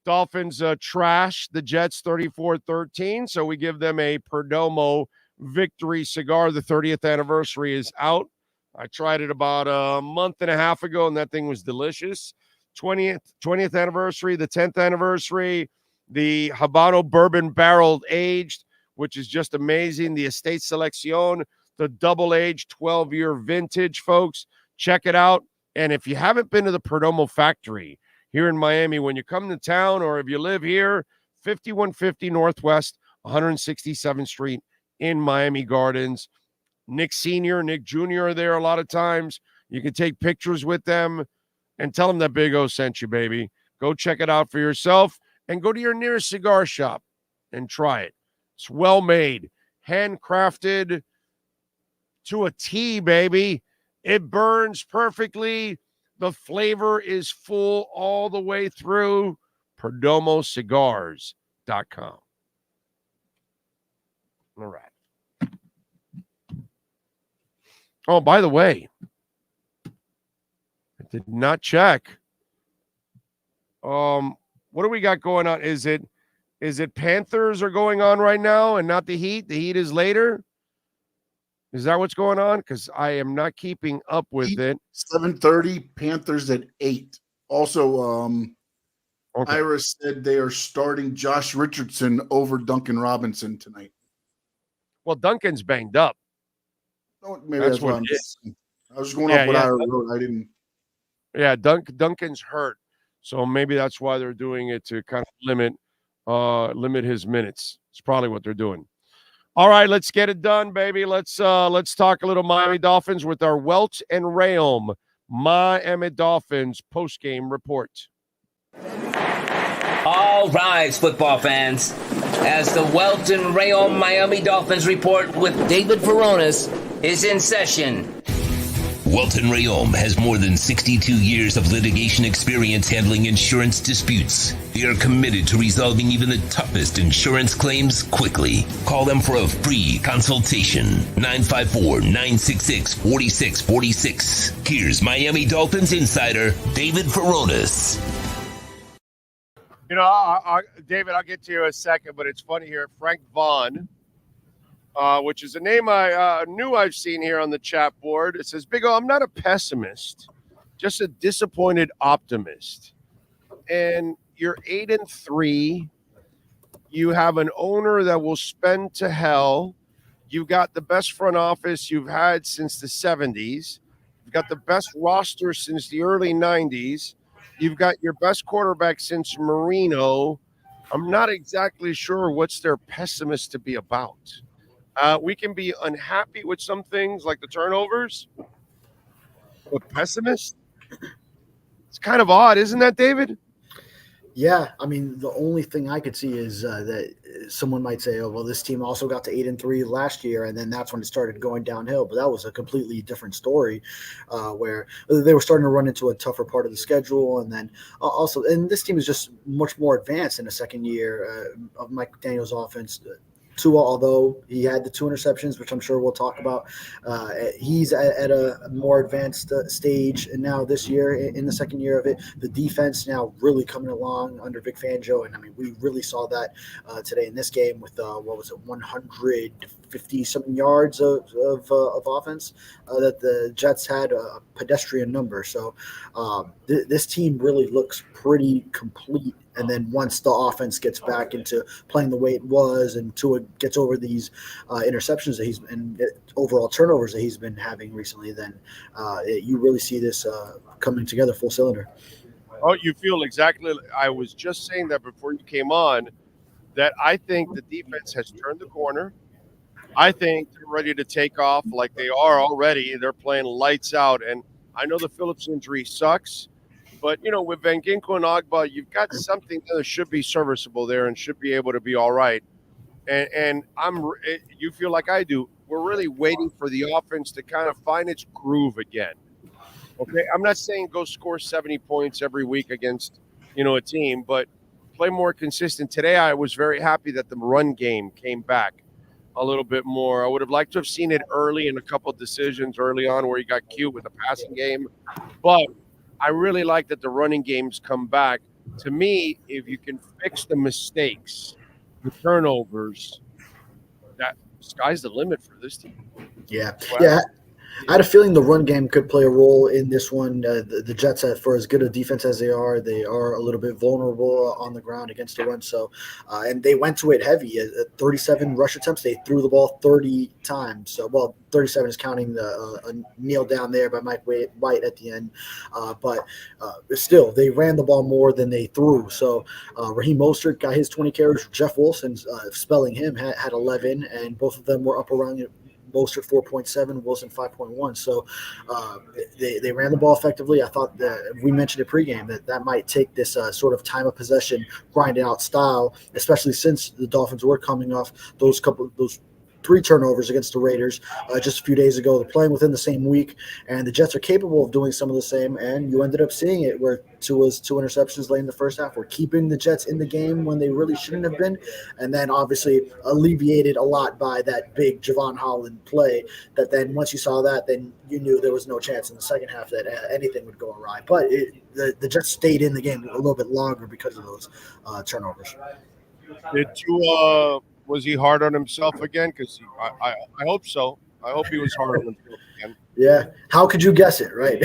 Dolphins trash the Jets 34-13, so we give them a Perdomo victory cigar. The 30th anniversary is out. I tried it about a month and a half ago, and that thing was delicious. 20th anniversary, the 10th anniversary, the Habano bourbon barreled aged, which is just amazing. The Estate Selección, the double-aged 12-year vintage, folks. Check it out. And if you haven't been to the Perdomo factory here in Miami, when you come to town or if you live here, 5150 Northwest 167th Street in Miami Gardens. Nick Sr., Nick Jr. are there a lot of times. You can take pictures with them and tell them that Big O sent you, baby. Go check it out for yourself and go to your nearest cigar shop and try it. It's well made, handcrafted to a T, baby. It burns perfectly. The flavor is full all the way through. PerdomoCigars.com. All right. Oh, by the way, I did not check. What do we got going on? Is it Panthers are going on right now and not the Heat? The Heat is later. Is that what's going on? Because I am not keeping up with it. 7:30, Panthers at 8. Also, Okay. Iris said they are starting Josh Richardson over Duncan Robinson tonight. Well, Duncan's banged up. Oh, maybe That's that's what what I'm it is. saying. I was just going off what I wrote. I didn't. Yeah, Duncan's hurt, so maybe that's why they're doing it to kind of limit his minutes. It's probably what they're doing. All right, let's get it done, baby. Let's talk a little Miami Dolphins with our Welch and Rayom Miami Dolphins postgame report. All rise, football fans, as the Welton Rayon Miami Dolphins report with David Veronis is in session. Welton Rayon has more than 62 years of litigation experience handling insurance disputes. They are committed to resolving even the toughest insurance claims quickly. Call them for a free consultation. 954-966-4646. Here's Miami Dolphins insider David Veronis. You know, David, I'll get to you in a second, but it's funny here. Frank Vaughn, which is a name I knew I've seen here on the chat board. It says, Big O, I'm not a pessimist, just a disappointed optimist. And you're 8-3. You have an owner that will spend to hell. You've got the best front office you've had since the 70s. You've got the best roster since the early 90s. You've got your best quarterback since Marino. I'm not exactly sure what's their pessimist to be about. We can be unhappy with some things like the turnovers, but pessimist? It's kind of odd, isn't that, David? Yeah, I mean, the only thing I could see is that someone might say, oh, well, this team also got to 8-3 last year, and then that's when it started going downhill. But that was a completely different story where they were starting to run into a tougher part of the schedule. And then also, and this team is just much more advanced in the second year of Mike McDaniel's offense. Tua, although he had the 2 interceptions, which I'm sure we'll talk about, he's at a more advanced stage. And now this year, in the second year of it, the defense now really coming along under Vic Fangio. And I mean, we really saw that today in this game with 150-something yards of offense that the Jets had a pedestrian number. So this team really looks pretty complete. And then once the offense gets back into playing the way it was, and Tua gets over these interceptions that and overall turnovers that he's been having recently, then you really see this coming together full cylinder. Oh, you feel exactly. I was just saying that before you came on, that I think the defense has turned the corner. I think they're ready to take off like they are already. They're playing lights out. And I know the Phillips injury sucks. But, you know, with Van Ginkel and Agba, you've got something that should be serviceable there and should be able to be all right. And you feel like I do. We're really waiting for the offense to kind of find its groove again. Okay, I'm not saying go score 70 points every week against, a team, but play more consistent. Today, I was very happy that the run game came back a little bit more. I would have liked to have seen it early in a couple of decisions early on where he got cute with the passing game. But I really like that the running games come back. To me, if you can fix the mistakes, the turnovers, that sky's the limit for this team. Yeah. Yeah. I had a feeling the run game could play a role in this one. The Jets, for as good a defense as they are a little bit vulnerable on the ground against the run. So, and they went to it heavy. At 37 rush attempts, they threw the ball 30 times. So, well, 37 is counting the kneel down there by Mike White at the end. But still, they ran the ball more than they threw. So, Raheem Mostert got his 20 carries. Jeff Wilson, spelling him, had 11, and both of them were up around Mostert 4.7, Wilson 5.1. So they ran the ball effectively. I thought that we mentioned it pregame that might take this sort of time of possession, grinding out style, especially since the Dolphins were coming off those 3 turnovers against the Raiders just a few days ago. They're playing within the same week, and the Jets are capable of doing some of the same, and you ended up seeing it where Tua's 2 interceptions late in the first half were keeping the Jets in the game when they really shouldn't have been, and then obviously alleviated a lot by that big Javon Holland play that then once you saw that, then you knew there was no chance in the second half that anything would go awry. But the Jets stayed in the game a little bit longer because of those turnovers. Did Tua... Was he hard on himself again? Because I hope so. I hope he was hard on himself again. Yeah. How could you guess it, right?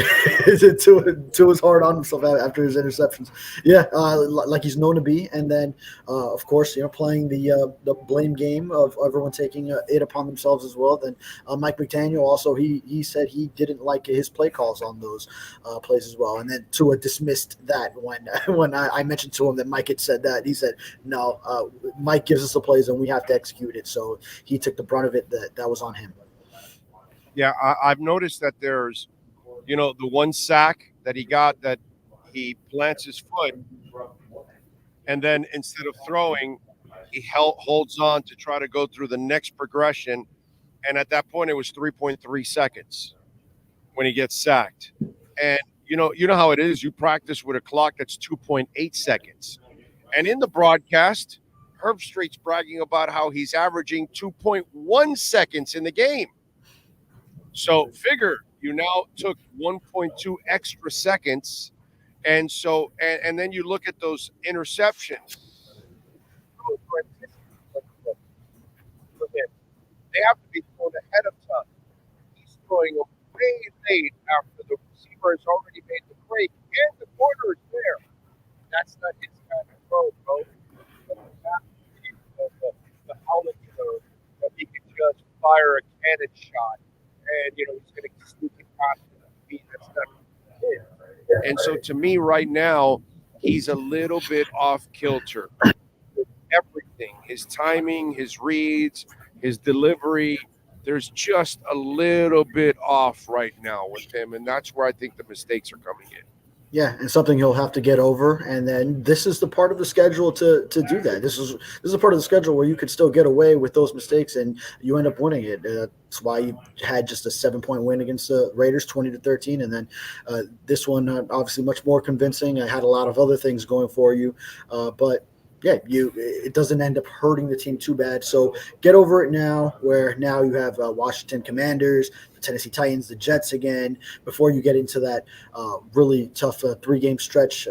Tua's hard on himself after his interceptions. Yeah, like he's known to be. And then, of course, playing the blame game of everyone taking it upon themselves as well. Then Mike McDaniel also, he said he didn't like his play calls on those plays as well. And then Tua dismissed that when I mentioned to him that Mike had said that. He said, no, Mike gives us the plays and we have to execute it. So he took the brunt of it. That was on him. Yeah, I've noticed that there's, the one sack that he got that he plants his foot, and then instead of throwing, he holds on to try to go through the next progression. And at that point, it was 3.3 seconds when he gets sacked. And you know how it is. You practice with a clock that's 2.8 seconds. And in the broadcast, Herb Street's bragging about how he's averaging 2.1 seconds in the game. So figure you now took 1.2 extra seconds. And so, and then you look at those interceptions. They have to be thrown ahead of time. He's throwing them way late after the receiver has already made the break and the corner is there. That's not his kind of throw, bro. The Holland throw that he can just fire a cannon shot and he's going to sneak it past the feet. That's not it. And so to me right now, he's a little bit off kilter with everything. His timing, his reads, his delivery, there's just a little bit off right now with him, and that's where I think the mistakes are coming in. Yeah, and something he'll have to get over, and then this is the part of the schedule to do that. This is a part of the schedule where you could still get away with those mistakes, and you end up winning it. That's why you had just a 7-point win against the Raiders, 20-13, and then this one obviously much more convincing. I had a lot of other things going for you, but yeah, it doesn't end up hurting the team too bad. So get over it now, where now you have Washington Commanders, the Tennessee Titans, the Jets again, before you get into that really tough 3-game stretch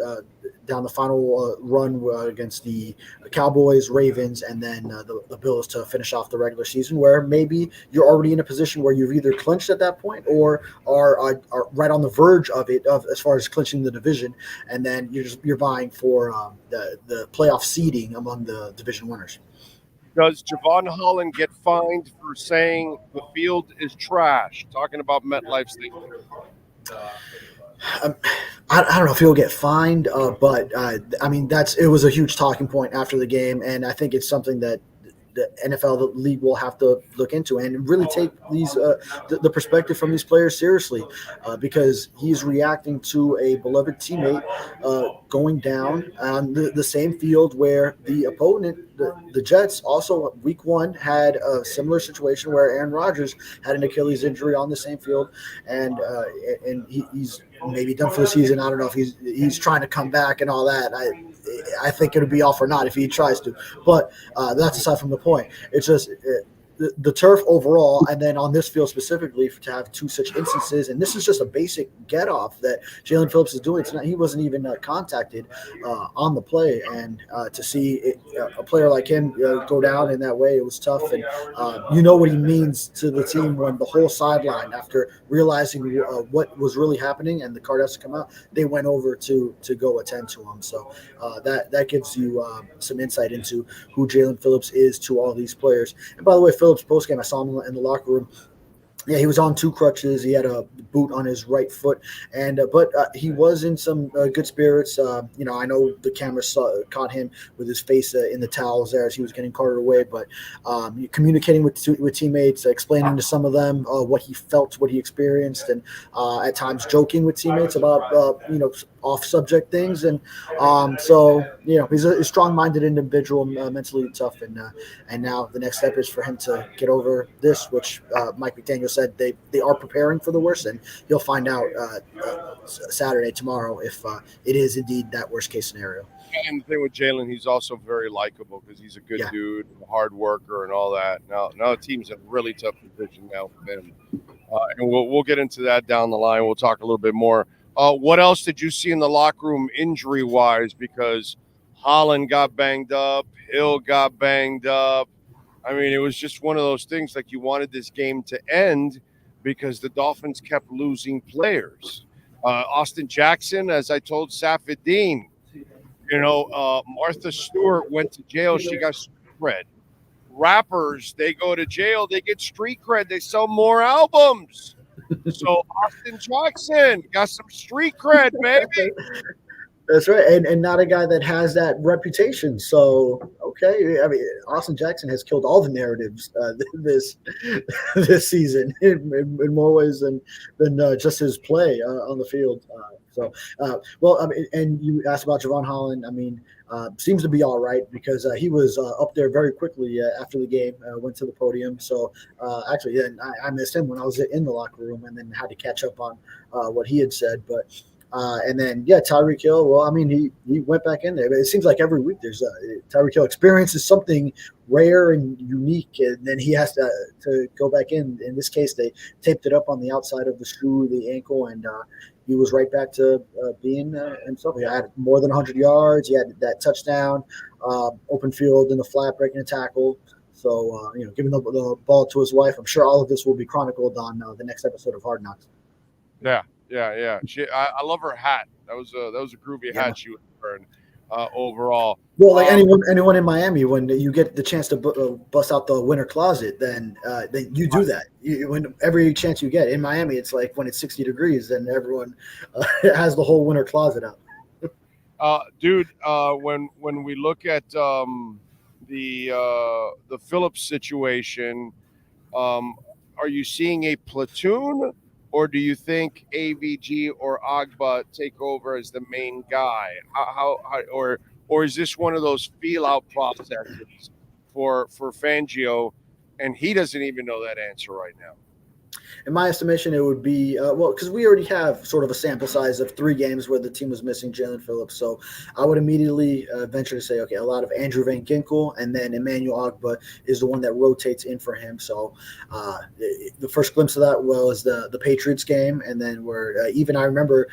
down the final run against the Cowboys, Ravens, and then the Bills to finish off the regular season, where maybe you're already in a position where you've either clinched at that point or are right on the verge of it, as far as clinching the division, and then you're vying for the playoff seeding among the division winners. Does Javon Holland get fined for saying the field is trash? Talking about MetLife Stadium. I don't know if he'll get fined, but I mean it was a huge talking point after the game, and I think it's something that the NFL, the league, will have to look into and really take these the perspective from these players seriously, because he's reacting to a beloved teammate going down on the same field where the opponent, the Jets, also week 1 had a similar situation where Aaron Rodgers had an Achilles injury on the same field, and he's maybe done for the season. I don't know if he's trying to come back and all that. I think it would be off or not if he tries to, but that's aside from the point. It's just the turf overall, and then on this field specifically, to have 2 such instances, and this is just a basic get off that Jalen Phillips is doing tonight. He wasn't even contacted on the play, and to see a player like him go down in that way, it was tough. And you know what he means to the team when the whole sideline, after realizing what was really happening and the card has to come out, they went over to go attend to him. So that gives you some insight into who Jalen Phillips is to all these players. And by the way, Phillips postgame, I saw him in the locker room. Yeah, he was on 2 crutches. He had a boot on his right foot, and but he was in some good spirits. I know the camera caught him with his face in the towels there as he was getting carted away, but communicating with teammates, explaining to some of them what he felt, what he experienced, and at times joking with teammates about off-subject things. And so he's a strong-minded individual, mentally tough, and now the next step is for him to get over this, which Mike McDaniel said they are preparing for the worst, and you'll find out Saturday, tomorrow, if it is indeed that worst-case scenario. And the thing with Jalen, he's also very likable because he's a good dude, a hard worker, and all that. Now the team's in a really tough position now for him, and we'll get into that down the line. We'll talk a little bit more. What else did you see in the locker room injury-wise? Because Holland got banged up, Hill got banged up. I mean, it was just one of those things, like, you wanted this game to end because the Dolphins kept losing players. Austin Jackson, as I told Safid Deen, Martha Stewart went to jail. She got street cred. Rappers, they go to jail, they get street cred. They sell more albums. So Austin Jackson got some street cred, baby. That's right, and not a guy that has that reputation. So okay, I mean, Austin Jackson has killed all the narratives this season in more ways than just his play on the field. Well, I mean, and you asked about Jevon Holland. I mean, seems to be all right because he was up there very quickly after the game. Went to the podium. So actually, yeah, I missed him when I was in the locker room, and then had to catch up on what he had said, but. And then, Tyreek Hill. Well, I mean, he went back in there. But it seems like every week there's Tyreek Hill experiences something rare and unique, and then he has to go back in. In this case, they taped it up on the outside of the shoe, the ankle, and he was right back to being himself. He had more than 100 yards. He had that touchdown, open field in the flat, breaking a tackle. So, giving the ball to his wife. I'm sure all of this will be chronicled on the next episode of Hard Knocks. Yeah. I love her hat. That was a groovy hat she was wearing overall. Well, like anyone in Miami, when you get the chance to bust out the winter closet, then you do that. When every chance you get in Miami, it's like when it's 60 degrees, then everyone has the whole winter closet out. Dude, when we look at the Phillips situation, are you seeing a platoon? Or do you think AVG or Agba take over as the main guy? Or is this one of those feel-out processes for Fangio, and he doesn't even know that answer right now? In my estimation, it would be because we already have sort of a sample size of 3 games where the team was missing Jalen Phillips. So I would immediately venture to say, okay, a lot of Andrew Van Ginkel, and then Emmanuel Agba is the one that rotates in for him. So the first glimpse of that was the Patriots game, and then where even I remember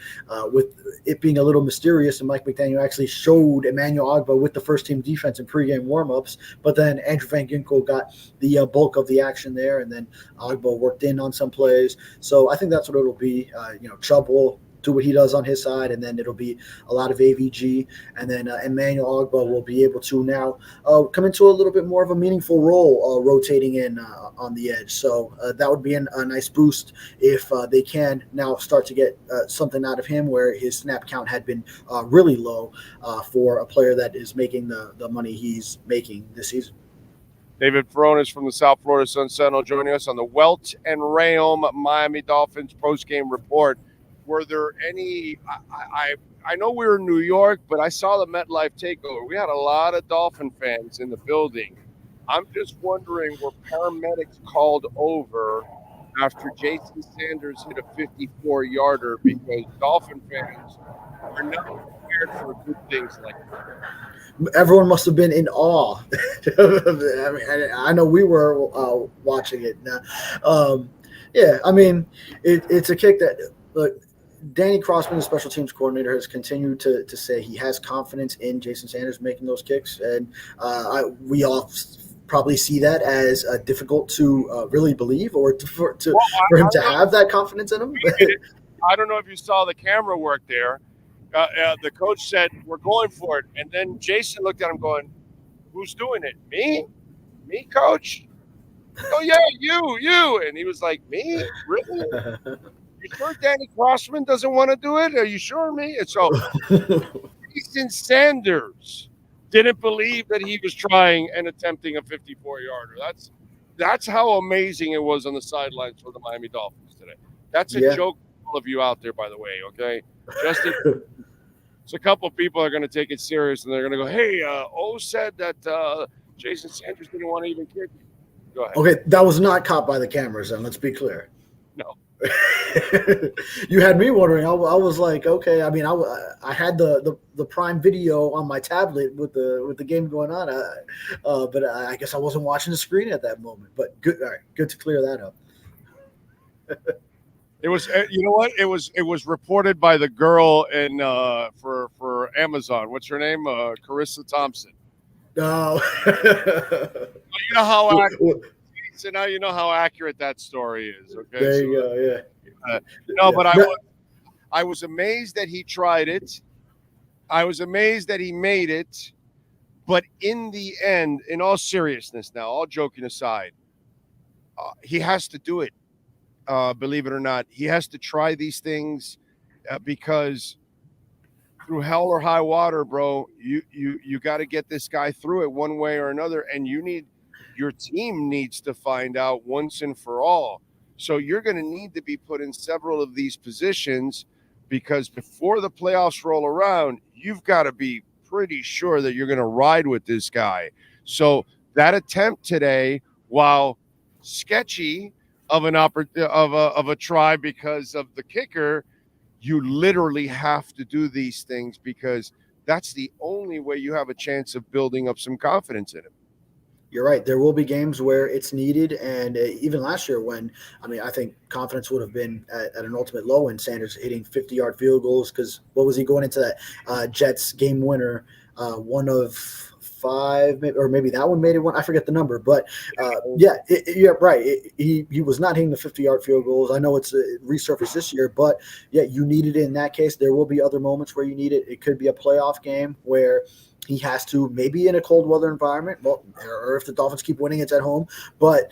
with it being a little mysterious, and Mike McDaniel actually showed Emmanuel Agba with the first team defense in pregame warmups, but then Andrew Van Ginkel got the bulk of the action there, and then Agba worked in on some plays. So I think that's what it'll be. Chubb will do what he does on his side, and then it'll be a lot of AVG, and then Emmanuel Agba will be able to now come into a little bit more of a meaningful role rotating in on the edge. So that would be a nice boost if they can now start to get something out of him where his snap count had been really low for a player that is making the money he's making this season. David Fones from the South Florida Sun Sentinel joining us on the Welt and Rayom Miami Dolphins postgame report. Were there any I know we were in New York, but I saw the MetLife takeover. We had a lot of Dolphin fans in the building. I'm just wondering, were paramedics called over after Jason Sanders hit a 54-yarder, because Dolphin fans are not prepared for good things like that? Everyone must have been in awe. I mean, I know we were watching it. I mean, it's a kick that look. Danny Crossman, the special teams coordinator, has continued to say he has confidence in Jason Sanders making those kicks, and we all probably see that as difficult to really believe, or for him to have that confidence in him. I don't know if you saw the camera work there. The coach said, "We're going for it," and then Jason looked at him, going, "Who's doing it? Me, coach? Oh yeah, you." And he was like, "Me? Really? You sure Danny Crossman doesn't want to do it? Are you sure, me?" And so Jason Sanders didn't believe that he was trying and attempting a 54-yarder. That's how amazing it was on the sidelines for the Miami Dolphins today. That's a joke for all of you out there, by the way, okay? So a couple of people are going to take it serious, and they're going to go, "Hey, O said that Jason Sanders didn't want to even kick." Go ahead. Okay, that was not caught by the cameras, and let's be clear. No. You had me wondering. I was like, okay. I mean, I had the Prime Video on my tablet with the game going on, but I guess I wasn't watching the screen at that moment. But good, all right, good to clear that up. It was, you know what? It was reported by the girl in for Amazon. What's her name? Carissa Thompson. No. You know how accurate. So now you know how accurate that story is. Okay. There you go. Yeah. No, but I was amazed that he tried it. I was amazed that he made it. But in the end, in all seriousness, now, all joking aside, he has to do it. Believe it or not, he has to try these things because through hell or high water, bro. You got to get this guy through it one way or another, and your team needs to find out once and for all. So you're going to need to be put in several of these positions, because before the playoffs roll around, you've got to be pretty sure that you're going to ride with this guy. So that attempt today, while sketchy of a try because of the kicker, you literally have to do these things, because that's the only way you have a chance of building up some confidence in him. You're right. There will be games where it's needed. And even last year I think confidence would have been at an ultimate low in Sanders hitting 50-yard field goals, because what was he going into that Jets game winner, one of 5, or maybe that one made it one. I forget the number, but you're right. He was not hitting the 50-yard field goals. I know it's resurfaced this year, but you needed it in that case. There will be other moments where you need it. It could be a playoff game where he has to, maybe in a cold weather environment, or if the Dolphins keep winning, it's at home. But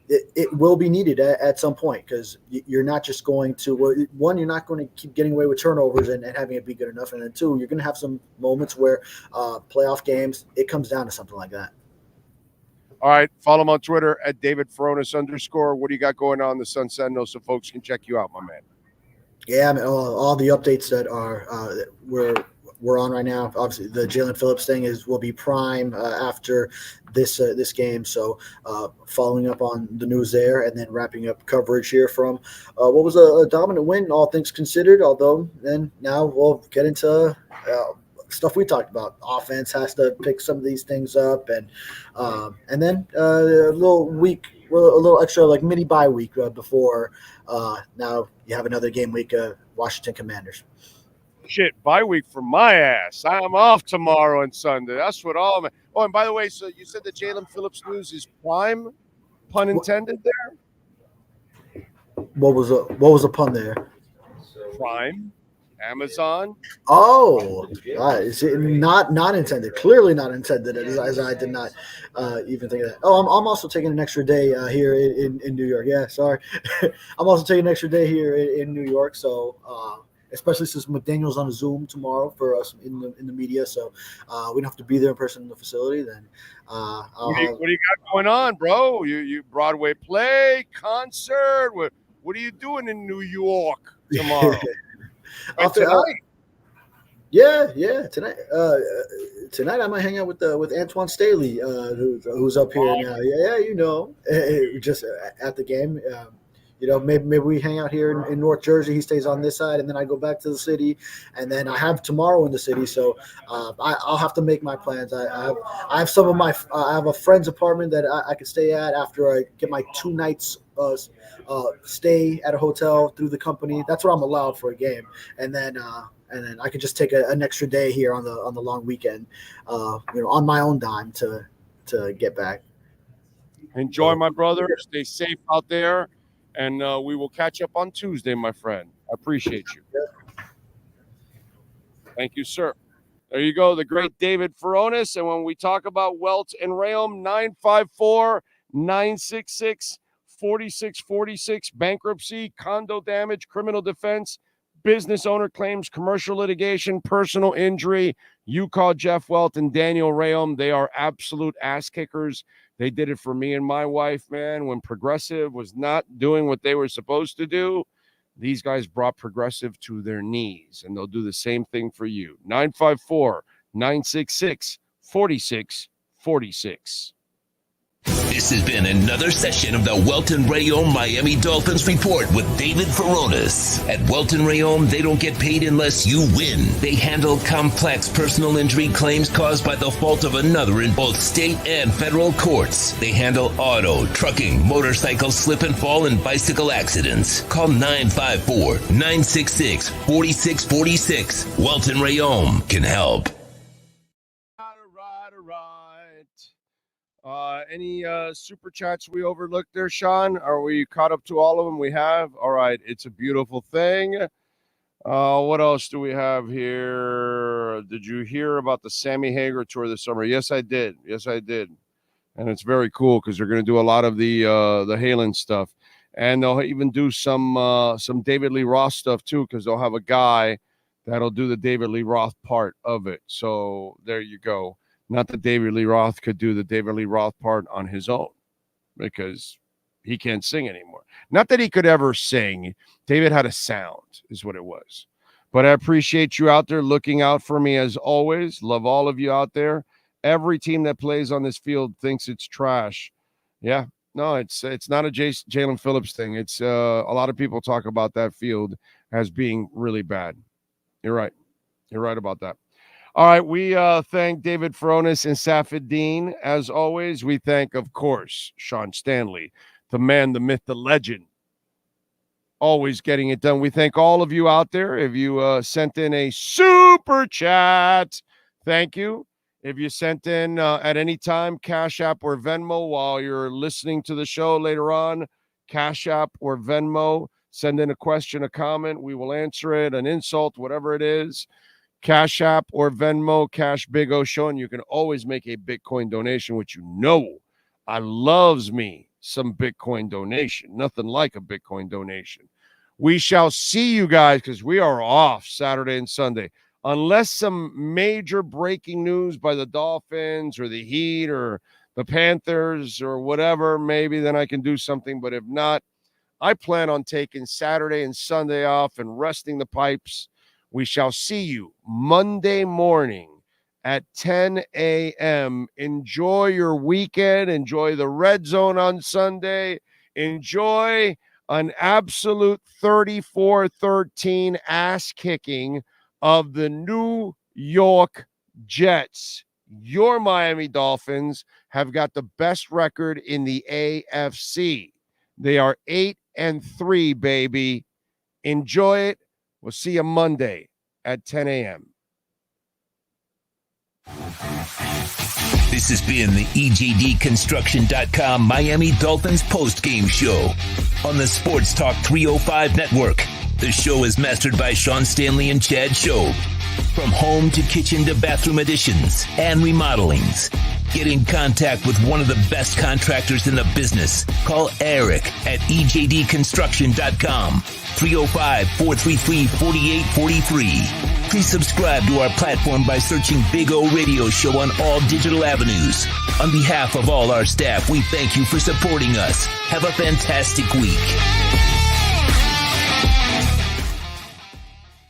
it will be needed at some point, because you're not just going to, one, you're not going to keep getting away with turnovers and having it be good enough. And then two, you're going to have some moments where playoff games, it comes down to something like that. All right. Follow him on Twitter at David Furones _. What do you got going on in the Sun Sentinel so folks can check you out, my man? Yeah, I mean, all the updates that are we're on right now. Obviously, the Jalen Phillips thing will be prime after this game. So following up on the news there, and then wrapping up coverage here from what was a dominant win, all things considered. Although then now we'll get into stuff we talked about. Offense has to pick some of these things up, and then a little extra like mini bye week before now you have another game week. Washington Commanders. Shit, bye week for my ass. I'm off tomorrow and Sunday. That's what all of it. Oh, and by the way, so you said the Jalen Phillips news is prime, pun intended there? What was a pun there? Prime, Amazon. Oh, is it not intended? Clearly not intended, as I did not even think of that. Oh, I'm also taking an extra day here in New York. Yeah, sorry. I'm also taking an extra day here in New York, so especially since McDaniel's on a Zoom tomorrow for us in the media, so we don't have to be there in person in the facility. Then what do you got going on, bro? You Broadway play, concert? What are you doing in New York tomorrow? Tonight? Yeah. Tonight I might hang out with Antoine Staley, who's up here now. Yeah, just at the game. Maybe we hang out here in North Jersey. He stays on this side, and then I go back to the city, and then I have tomorrow in the city. So I'll have to make my plans. I have some of I have a friend's apartment that I could stay at after I get my 2 nights stay at a hotel through the company. That's what I'm allowed for a game, and then I could just take an extra day here on the long weekend, on my own dime to get back. Enjoy, my brother. Stay safe out there. And we will catch up on Tuesday, my friend. I appreciate you. Thank you, sir. There you go, the great David Furones. And when we talk about Welts and Rayom, 954-966-4646, bankruptcy, condo damage, criminal defense, business owner claims, commercial litigation, personal injury. You call Jeff Welt and Daniel Rayom. They are absolute ass kickers. They did it for me and my wife, man. When Progressive was not doing what they were supposed to do, these guys brought Progressive to their knees, and they'll do the same thing for you. 954-966-4646. This has been another session of the Welton Rayom Miami Dolphins Report with David Furones. At Welton Rayom, they don't get paid unless you win. They handle complex personal injury claims caused by the fault of another in both state and federal courts. They handle auto, trucking, motorcycle slip and fall, and bicycle accidents. Call 954-966-4646. Welton Rayom can help. Any super chats we overlooked there, Sean? Are we caught up to all of them? We have? All right. It's a beautiful thing. What else do we have here? Did you hear about the Sammy Hagar tour this summer? Yes, I did. And it's very cool because they're going to do a lot of the Halen stuff. And they'll even do some David Lee Roth stuff, too, because they'll have a guy That'll do the David Lee Roth part of it. So there you go. Not that David Lee Roth could do the David Lee Roth part on his own because he can't sing anymore. Not that he could ever sing. David had a sound is what it was. But I appreciate you out there looking out for me as always. Love all of you out there. Every team that plays on this field thinks it's trash. Yeah, no, it's not a Jalen Phillips thing. It's a lot of people talk about that field as being really bad. You're right. You're right about that. All right, we thank David Fones and Safid Deen. As always, we thank, of course, Sean Stanley, the man, the myth, the legend, always getting it done. We thank all of you out there. If you sent in a super chat, thank you. If you sent in at any time, Cash App or Venmo while you're listening to the show later on, Cash App or Venmo, send in a question, a comment. We will answer it, an insult, whatever it is. Cash App or Venmo, Cash Big O Show, and you can always make a Bitcoin donation, which you know I loves me some Bitcoin donation. Nothing like a Bitcoin donation. We shall see you guys because we are off Saturday and Sunday. Unless some major breaking news by the Dolphins or the Heat or the Panthers or whatever, maybe then I can do something. But if not, I plan on taking Saturday and Sunday off and resting the pipes. We shall see you Monday morning at 10 a.m. Enjoy your weekend. Enjoy the red zone on Sunday. Enjoy an absolute 34-13 ass kicking of the New York Jets. Your Miami Dolphins have got the best record in the AFC. They are 8-3, baby. Enjoy it. We'll see you Monday at 10 a.m. This has been the EJDconstruction.com Miami Dolphins postgame show on the Sports Talk 305 network. The show is mastered by Sean Stanley and Chad Show. From home to kitchen to bathroom additions and remodelings. Get in contact with one of the best contractors in the business. Call Eric at EJDconstruction.com. 305-433-4843. Please subscribe to our platform by searching Big O Radio Show on all digital avenues. On behalf of all our staff, we thank you for supporting us. Have a fantastic week.